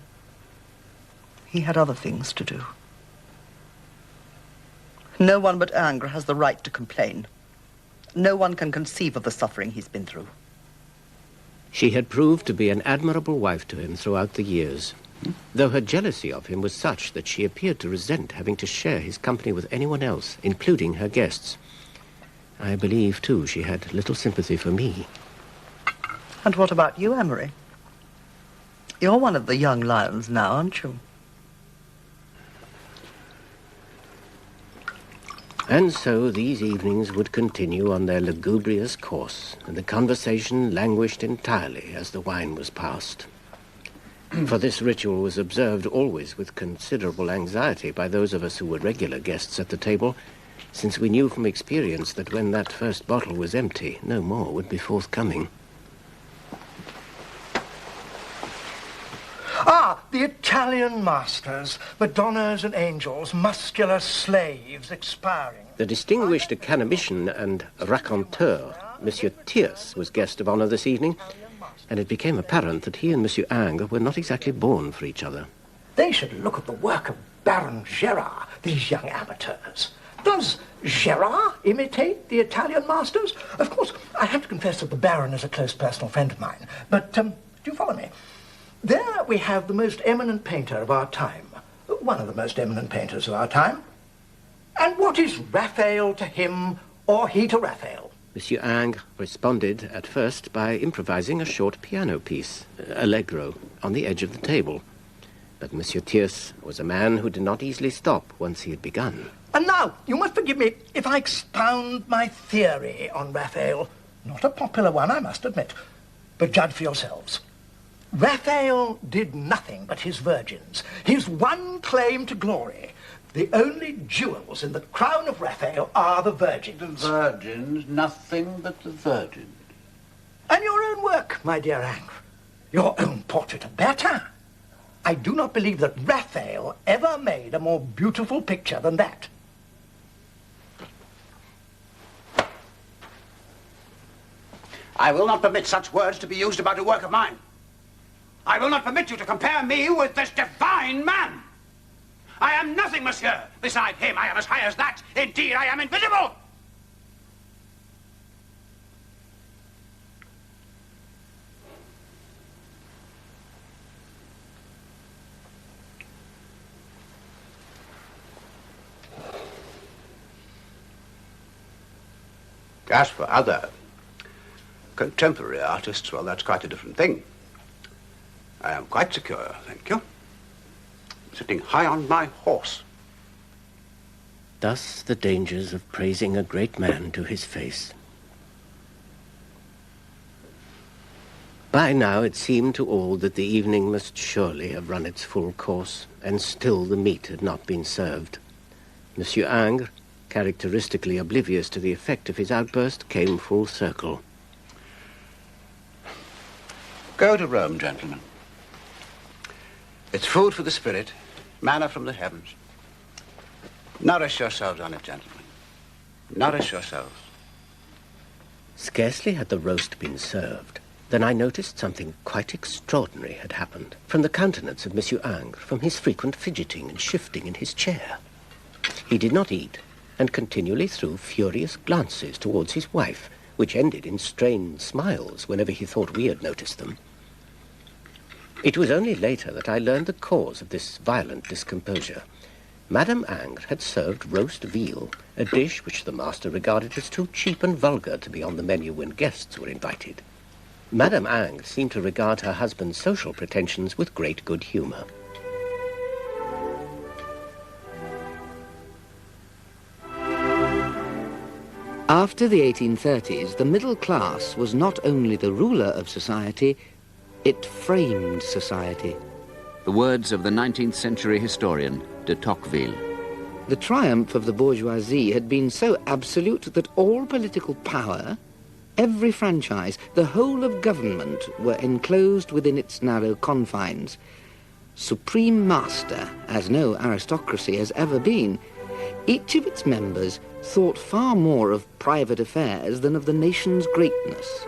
He had other things to do. No one but Ingres has the right to complain. No one can conceive of the suffering he's been through. She had proved to be an admirable wife to him throughout the years, though her jealousy of him was such that she appeared to resent having to share his company with anyone else, including her guests. I believe, too, she had little sympathy for me. And what about you, Amory? You're one of the young lions now, aren't you? And so these evenings would continue on their lugubrious course, and the conversation languished entirely as the wine was passed. For this ritual was observed always with considerable anxiety by those of us who were regular guests at the table, since we knew from experience that when that first bottle was empty, no more would be forthcoming. Ah, the Italian masters, Madonnas and angels, muscular slaves expiring. The distinguished academician and raconteur, Monsieur Tierce, was guest of honor this evening, and it became apparent that he and Monsieur Ingres were not exactly born for each other. They should look at the work of Baron Gérard, these young amateurs. Does Gérard imitate the Italian masters? Of course, I have to confess that the Baron is a close personal friend of mine, but do you follow me? There we have the most eminent painter of our time, one of the most eminent painters of our time. And what is Raphael to him, or he to Raphael? Monsieur Ingres responded at first by improvising a short piano piece, allegro, on the edge of the table. But Monsieur Tierce was a man who did not easily stop once he had begun. And now, you must forgive me if I expound my theory on Raphael. Not a popular one, I must admit, but judge for yourselves. Raphael did nothing but his virgins. His one claim to glory. The only jewels in the crown of Raphael are the virgins. The virgins, nothing but the virgins. And your own work, my dear Ingres. Your own portrait of Bate. I do not believe that Raphael ever made a more beautiful picture than that. I will not permit such words to be used about a work of mine. I will not permit you to compare me with this divine man. I am nothing, monsieur. Beside him, I am as high as that. Indeed, I am invisible. As for other contemporary artists, well, that's quite a different thing. I am quite secure, thank you. Sitting high on my horse. Thus the dangers of praising a great man to his face. By now it seemed to all that the evening must surely have run its full course, and still the meat had not been served. Monsieur Ingres, characteristically oblivious to the effect of his outburst, came full circle. Go to Rome, gentlemen. It's food for the spirit, manna from the heavens. Nourish yourselves on it, gentlemen. Nourish yourselves. Scarcely had the roast been served than I noticed something quite extraordinary had happened from the countenance of Monsieur Ingres, from his frequent fidgeting and shifting in his chair. He did not eat, and continually threw furious glances towards his wife, which ended in strained smiles whenever he thought we had noticed them. It was only later that I learned the cause of this violent discomposure. Madame Ingres had served roast veal, a dish which the master regarded as too cheap and vulgar to be on the menu when guests were invited. Madame Ingres seemed to regard her husband's social pretensions with great good humor. After the 1830s, the middle class was not only the ruler of society, it framed society. The words of the 19th century historian de Tocqueville. The triumph of the bourgeoisie had been so absolute that all political power, every franchise, the whole of government were enclosed within its narrow confines. Supreme master, as no aristocracy has ever been, each of its members thought far more of private affairs than of the nation's greatness.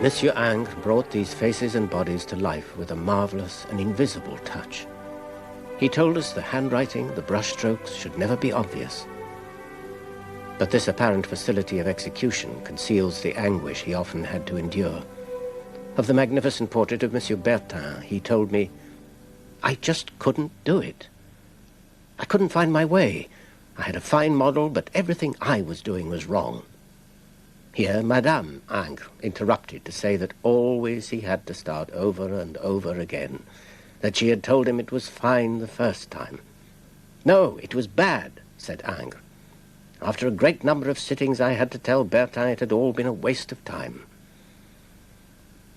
Monsieur Ingres brought these faces and bodies to life with a marvelous and invisible touch. He told us the handwriting, the brushstrokes should never be obvious. But this apparent facility of execution conceals the anguish he often had to endure. Of the magnificent portrait of Monsieur Bertin, he told me, "I just couldn't do it. I couldn't find my way. I had a fine model, but everything I was doing was wrong." Here Madame Ingres interrupted to say that always he had to start over and over again, that she had told him it was fine the first time. "No, it was bad," said Ingres. "After a great number of sittings, I had to tell Bertin it had all been a waste of time."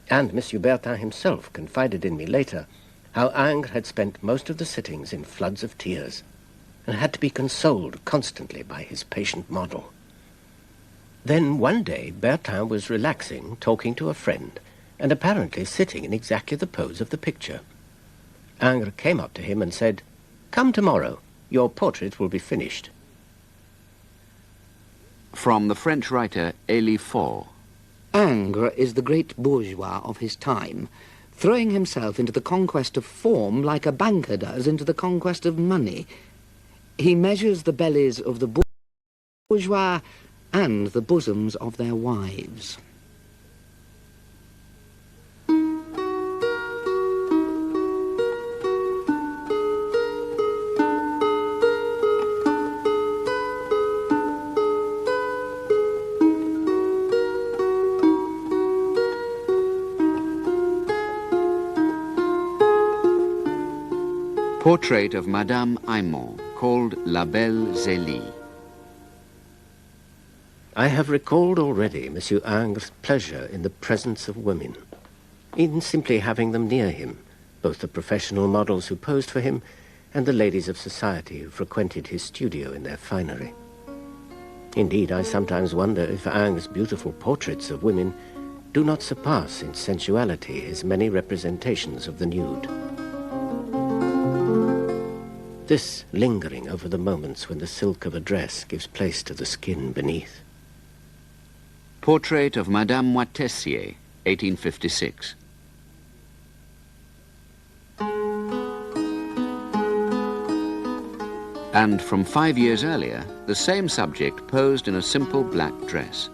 And Monsieur Bertin himself confided in me later how Ingres had spent most of the sittings in floods of tears and had to be consoled constantly by his patient model. Then one day Bertin was relaxing, talking to a friend, and apparently sitting in exactly the pose of the picture. Ingres came up to him and said, "Come tomorrow. Your portrait will be finished." From the French writer Élie Faure. Ingres is the great bourgeois of his time, throwing himself into the conquest of form like a banker does into the conquest of money. He measures the bellies of the bourgeois and the bosoms of their wives. Portrait of Madame Aymon, called La Belle Zélie. I have recalled already Monsieur Ingres' pleasure in the presence of women, in simply having them near him, both the professional models who posed for him and the ladies of society who frequented his studio in their finery. Indeed, I sometimes wonder if Ingres' beautiful portraits of women do not surpass in sensuality his many representations of the nude. This lingering over the moments when the silk of a dress gives place to the skin beneath. Portrait of Madame Moitessier, 1856. And from 5 years earlier, the same subject posed in a simple black dress.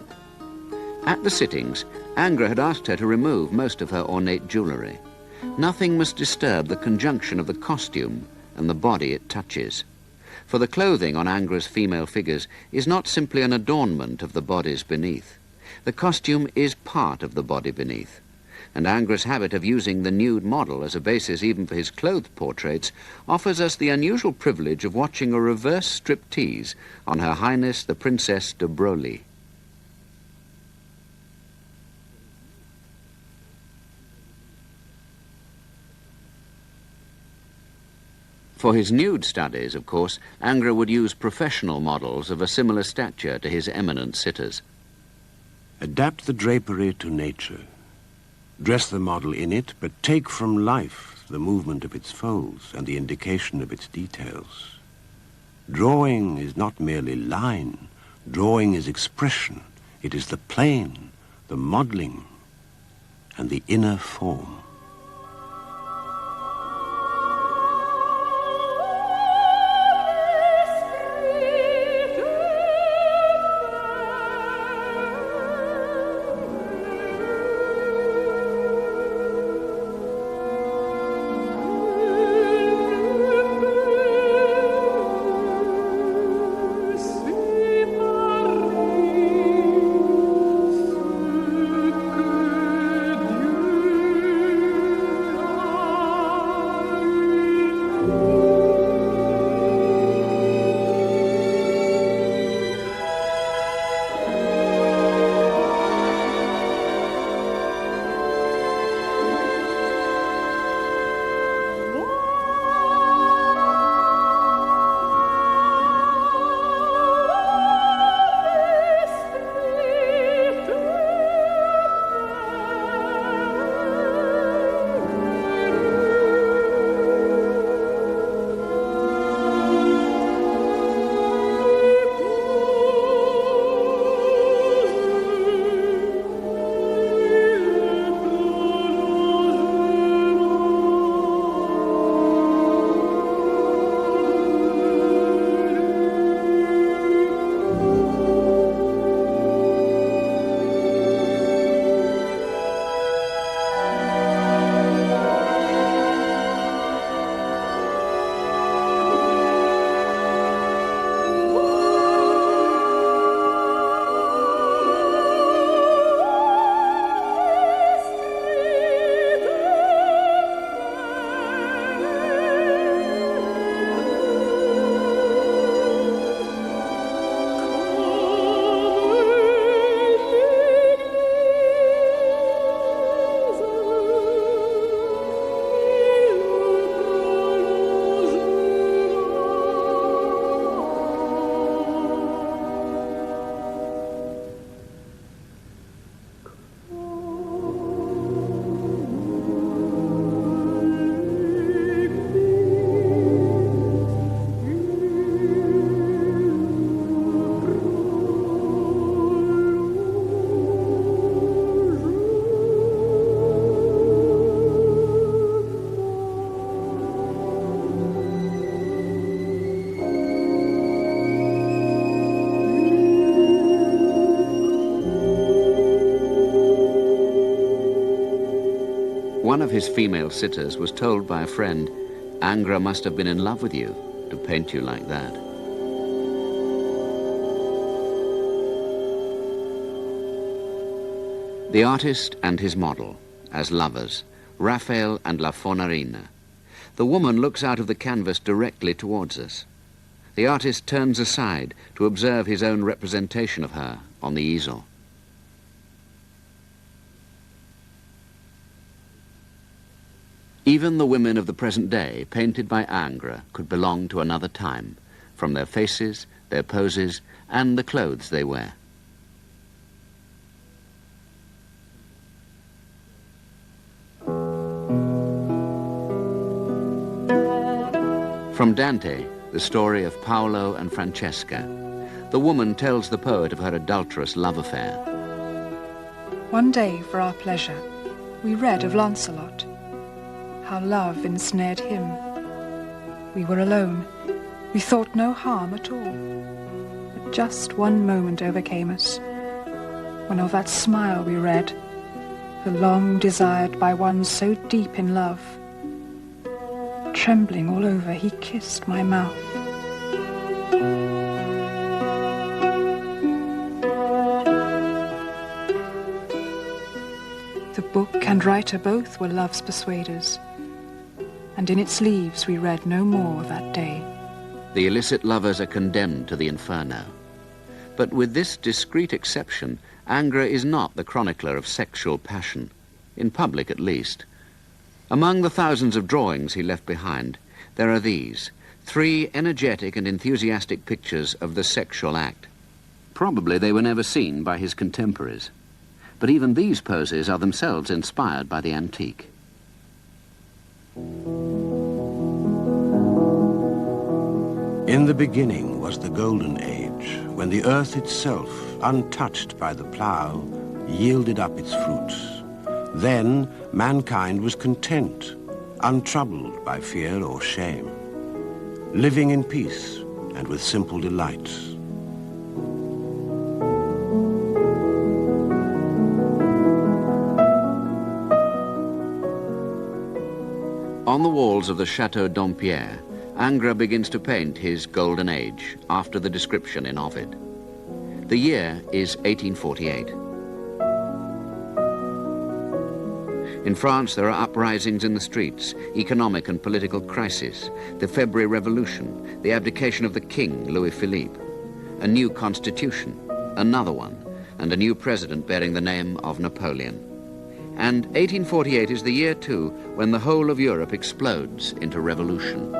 At the sittings, Ingres had asked her to remove most of her ornate jewellery. Nothing must disturb the conjunction of the costume and the body it touches. For the clothing on Ingres' female figures is not simply an adornment of the bodies beneath. The costume is part of the body beneath, and Ingres' habit of using the nude model as a basis even for his clothed portraits offers us the unusual privilege of watching a reverse striptease on Her Highness the Princess de Broglie. For his nude studies, of course, Ingres would use professional models of a similar stature to his eminent sitters. Adapt the drapery to nature. Dress the model in it, but take from life the movement of its folds and the indication of its details. Drawing is not merely line. Drawing is expression. It is the plane, the modeling, and the inner form. One of his female sitters was told by a friend, Ingres must have been in love with you to paint you like that. The artist and his model, as lovers, Raphael and La Fornarina. The woman looks out of the canvas directly towards us. The artist turns aside to observe his own representation of her on the easel. Even the women of the present day, painted by Ingres, could belong to another time, from their faces, their poses, and the clothes they wear. From Dante, the story of Paolo and Francesca, the woman tells the poet of her adulterous love affair. One day, for our pleasure, we read of Lancelot, how love ensnared him. We were alone. We thought no harm at all. But just one moment overcame us, when of that smile we read, the long desired by one so deep in love. Trembling all over, he kissed my mouth. The book and writer both were love's persuaders, and in its leaves we read no more that day. The illicit lovers are condemned to the inferno. But with this discreet exception, Ingres is not the chronicler of sexual passion, in public at least. Among the thousands of drawings he left behind, there are these, 3 energetic and enthusiastic pictures of the sexual act. Probably they were never seen by his contemporaries. But even these poses are themselves inspired by the antique. In the beginning was the Golden Age, when the earth itself, untouched by the plough, yielded up its fruits. Then mankind was content, untroubled by fear or shame, living in peace and with simple delights. On the walls of the Château d'Ampierre, Ingres begins to paint his Golden Age after the description in Ovid. The year is 1848. In France, there are uprisings in the streets, economic and political crisis, the February Revolution, the abdication of the king, Louis-Philippe, a new constitution, another one, and a new president bearing the name of Napoleon. And 1848 is the year, too, when the whole of Europe explodes into revolution.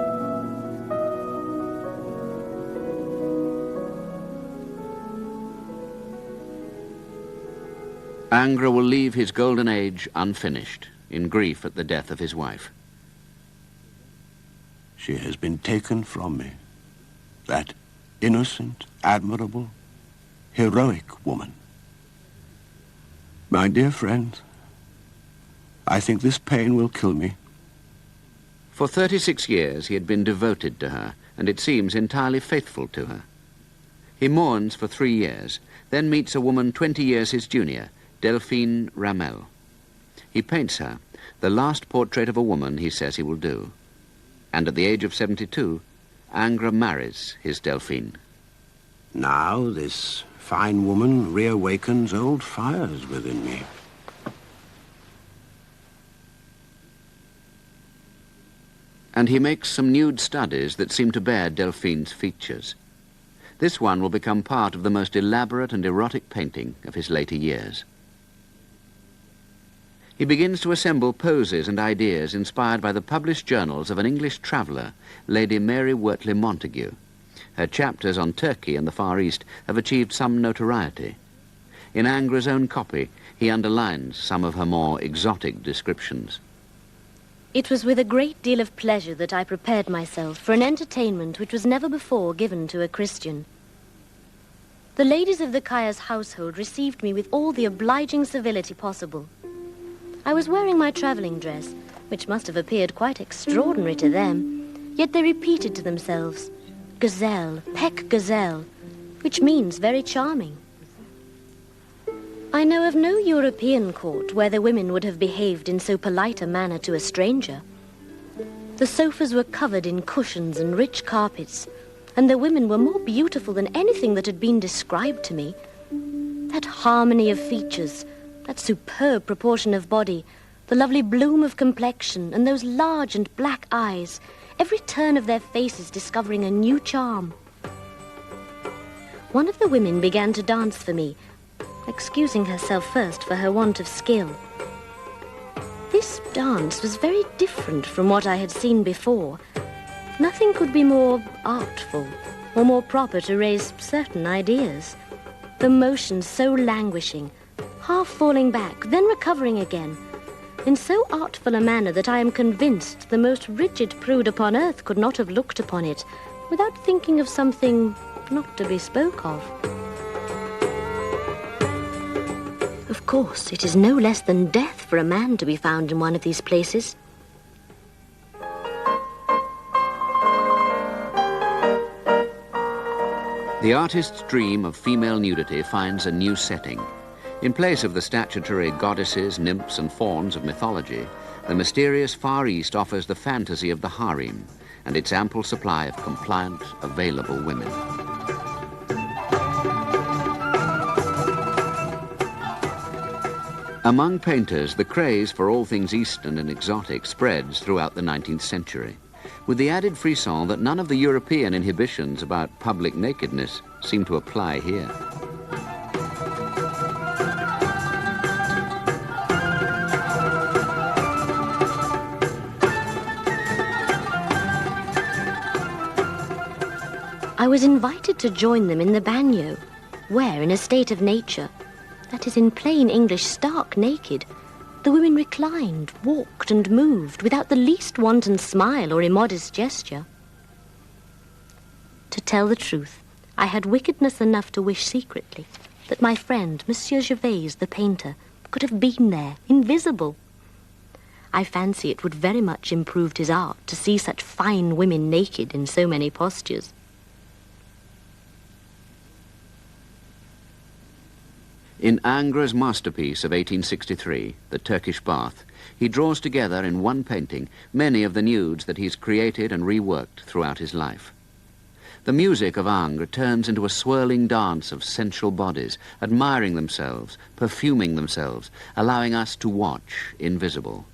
Ingres will leave his Golden Age unfinished, in grief at the death of his wife. She has been taken from me, that innocent, admirable, heroic woman. My dear friend, I think this pain will kill me. For 36 years he had been devoted to her, and it seems entirely faithful to her. He mourns for 3 years, then meets a woman 20 years his junior, Delphine Ramel. He paints her, the last portrait of a woman he says he will do. And at the age of 72, Ingres marries his Delphine. Now this fine woman reawakens old fires within me. And he makes some nude studies that seem to bear Delphine's features. This one will become part of the most elaborate and erotic painting of his later years. He begins to assemble poses and ideas inspired by the published journals of an English traveller, Lady Mary Wortley Montagu. Her chapters on Turkey and the Far East have achieved some notoriety. In Ingres' own copy, he underlines some of her more exotic descriptions. It was with a great deal of pleasure that I prepared myself for an entertainment which was never before given to a Christian. The ladies of the Caius household received me with all the obliging civility possible. I was wearing my travelling dress, which must have appeared quite extraordinary to them, yet they repeated to themselves, "Gazelle, peck gazelle," which means very charming. I know of no European court where the women would have behaved in so polite a manner to a stranger. The sofas were covered in cushions and rich carpets, and the women were more beautiful than anything that had been described to me. That harmony of features, that superb proportion of body, the lovely bloom of complexion, and those large and black eyes, every turn of their faces discovering a new charm. One of the women began to dance for me, excusing herself first for her want of skill. This dance was very different from what I had seen before. Nothing could be more artful or more proper to raise certain ideas. The motions so languishing, half falling back, then recovering again, in so artful a manner that I am convinced the most rigid prude upon earth could not have looked upon it without thinking of something not to be spoke of. Of course, it is no less than death for a man to be found in one of these places. The artist's dream of female nudity finds a new setting. In place of the statutory goddesses, nymphs and fauns of mythology, the mysterious Far East offers the fantasy of the harem and its ample supply of compliant, available women. Among painters, the craze for all things Eastern and exotic spreads throughout the 19th century, with the added frisson that none of the European inhibitions about public nakedness seem to apply here. I was invited to join them in the bagnio, where, in a state of nature, that is in plain English stark naked, the women reclined, walked and moved without the least wanton smile or immodest gesture. To tell the truth, I had wickedness enough to wish secretly that my friend, Monsieur Gervais, the painter, could have been there, invisible. I fancy it would very much improve his art to see such fine women naked in so many postures. In Ingres' masterpiece of 1863, The Turkish Bath, he draws together in one painting many of the nudes that he's created and reworked throughout his life. The music of Ingres turns into a swirling dance of sensual bodies, admiring themselves, perfuming themselves, allowing us to watch invisible.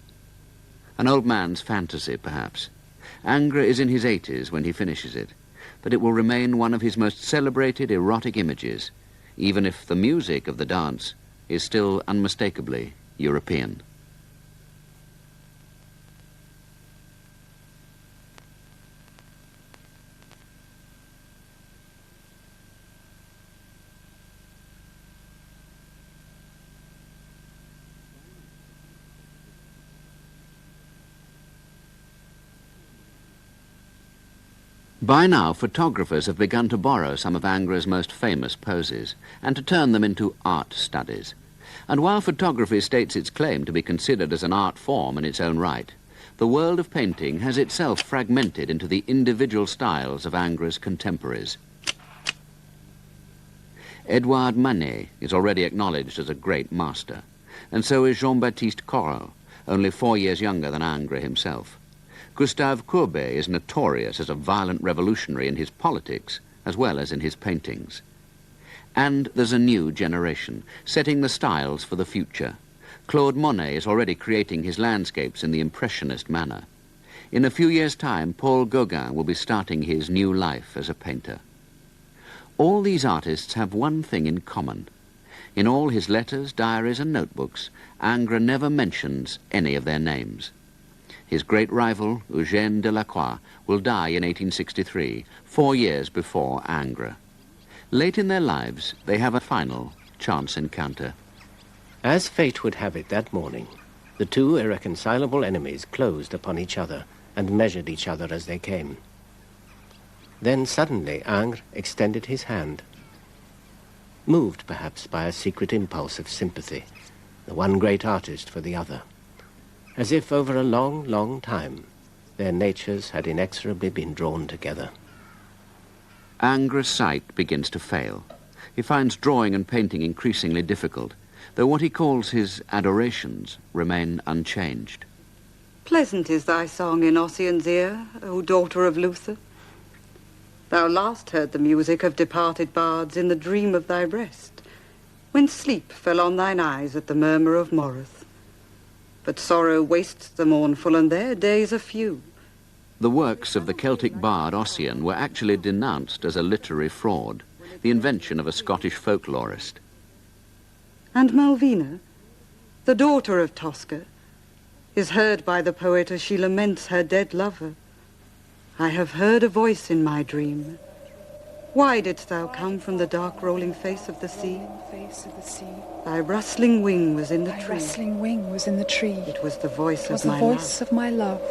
An old man's fantasy, perhaps. Ingres is in his 80s when he finishes it, but it will remain one of his most celebrated erotic images, even if the music of the dance is still unmistakably European. By now, photographers have begun to borrow some of Ingres' most famous poses and to turn them into art studies. And while photography states its claim to be considered as an art form in its own right, the world of painting has itself fragmented into the individual styles of Ingres' contemporaries. Edouard Manet is already acknowledged as a great master, and so is Jean-Baptiste Corot, only 4 years younger than Ingres himself. Gustave Courbet is notorious as a violent revolutionary in his politics as well as in his paintings. And there's a new generation, setting the styles for the future. Claude Monet is already creating his landscapes in the Impressionist manner. In a few years' time, Paul Gauguin will be starting his new life as a painter. All these artists have one thing in common. In all his letters, diaries and notebooks, Ingres never mentions any of their names. His great rival, Eugène Delacroix, will die in 1863, 4 years before Ingres. Late in their lives, they have a final chance encounter. As fate would have it that morning, the two irreconcilable enemies closed upon each other and measured each other as they came. Then suddenly Ingres extended his hand. Moved perhaps by a secret impulse of sympathy, the one great artist for the other. As if over a long, long time, their natures had inexorably been drawn together. Ingres' sight begins to fail. He finds drawing and painting increasingly difficult. though what he calls his adorations remain unchanged. Pleasant is thy song in Ossian's ear, O daughter of Luther. Thou last heard the music of departed bards in the dream of thy rest, when sleep fell on thine eyes at the murmur of Moreth. But sorrow wastes the mournful, and their days are few. The works of the Celtic bard Ossian were actually denounced as a literary fraud, the invention of a Scottish folklorist. And Mslvina, the daughter of Tosca, is heard by the poet as she laments her dead lover. I have heard a voice in my dream. Why didst thou come from the dark rolling face of the sea? Thy rustling wing was in the tree. Thy rustling wing was in the tree. It was the voice It was of the my voice love. of my love.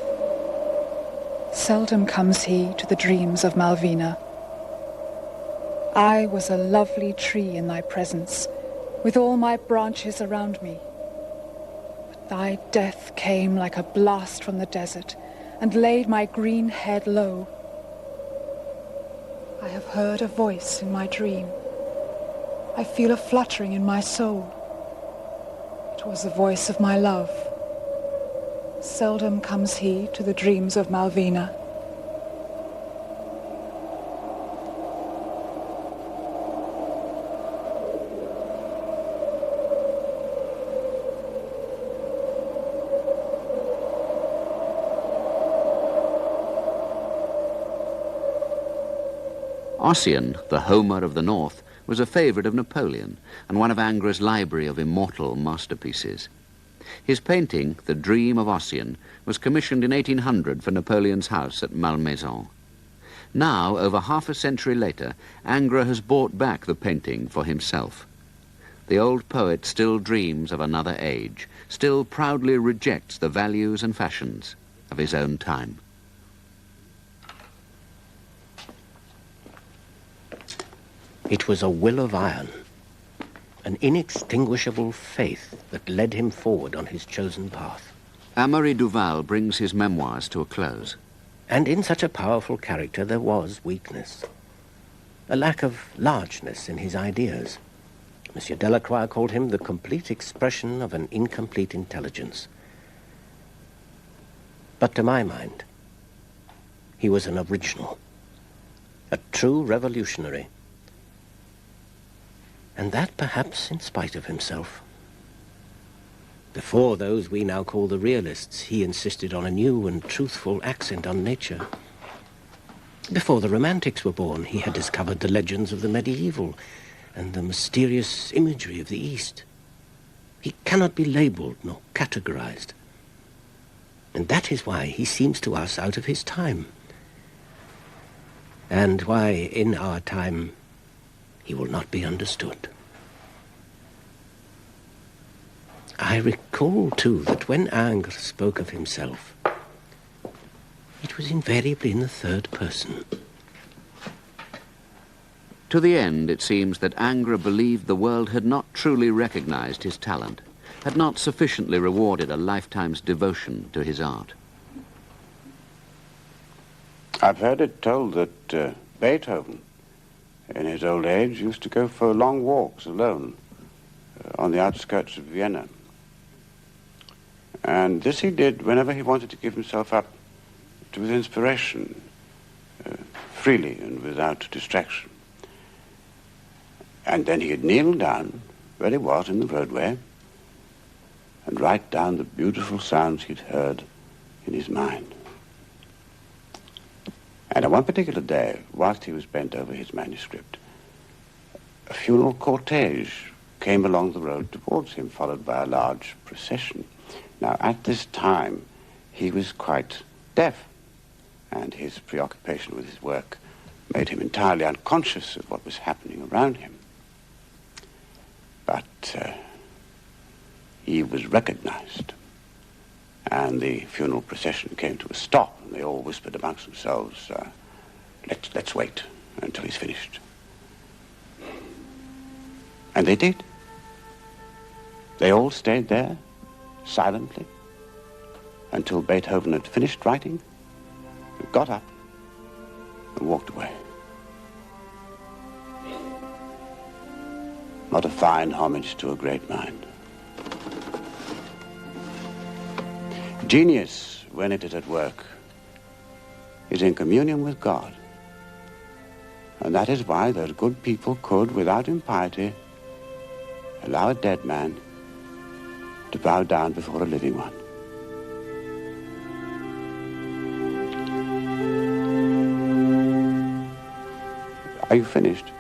Seldom comes he to the dreams of Mslvina. I was a lovely tree in thy presence, with all my branches around me. But thy death came like a blast from the desert, and laid my green head low. I have heard a voice in my dream. I feel a fluttering in my soul. It was the voice of my love. Seldom comes he to the dreams of Mslvina. Ossian, the Homer of the North, was a favourite of Napoleon and one of Ingres' library of immortal masterpieces. His painting, The Dream of Ossian, was commissioned in 1800 for Napoleon's house at Malmaison. Now, over half a century later, Ingres has bought back the painting for himself. The old poet still dreams of another age, still proudly rejects the values and fashions of his own time. It was a will of iron, an inextinguishable faith that led him forward on his chosen path. Amaury-Duval brings his memoirs to a close. And in such a powerful character there was weakness, a lack of largeness in his ideas. Monsieur Delacroix called him the complete expression of an incomplete intelligence. But to my mind, he was an original, a true revolutionary. And that perhaps in spite of himself. Before those we now call the realists, he insisted on a new and truthful accent on nature. Before the Romantics were born, he had discovered the legends of the medieval and the mysterious imagery of the East. He cannot be labeled nor categorized. And that is why he seems to us out of his time. And why, in our time, he will not be understood. I recall, too, that when Ingres spoke of himself, it was invariably in the third person. To the end, it seems that Ingres believed the world had not truly recognized his talent, had not sufficiently rewarded a lifetime's devotion to his art. I've heard it told that Beethoven, in his old age, used to go for long walks alone on the outskirts of Vienna. And this he did whenever he wanted to give himself up to his inspiration, freely and without distraction. And then he'd kneel down where he was in the roadway and write down the beautiful sounds he'd heard in his mind. And on one particular day, whilst he was bent over his manuscript, a funeral cortege came along the road towards him, followed by a large procession. Now, at this time, he was quite deaf, and his preoccupation with his work made him entirely unconscious of what was happening around him. But he was recognized, and the funeral procession came to a stop, and they all whispered amongst themselves, let's wait until he's finished. And they did. They all stayed there, silently, until Beethoven had finished writing, got up, and walked away. Not a fine homage to a great mind. Genius, when it is at work, is in communion with God. And that is why those good people could, without impiety, allow a dead man to bow down before a living one. Are you finished?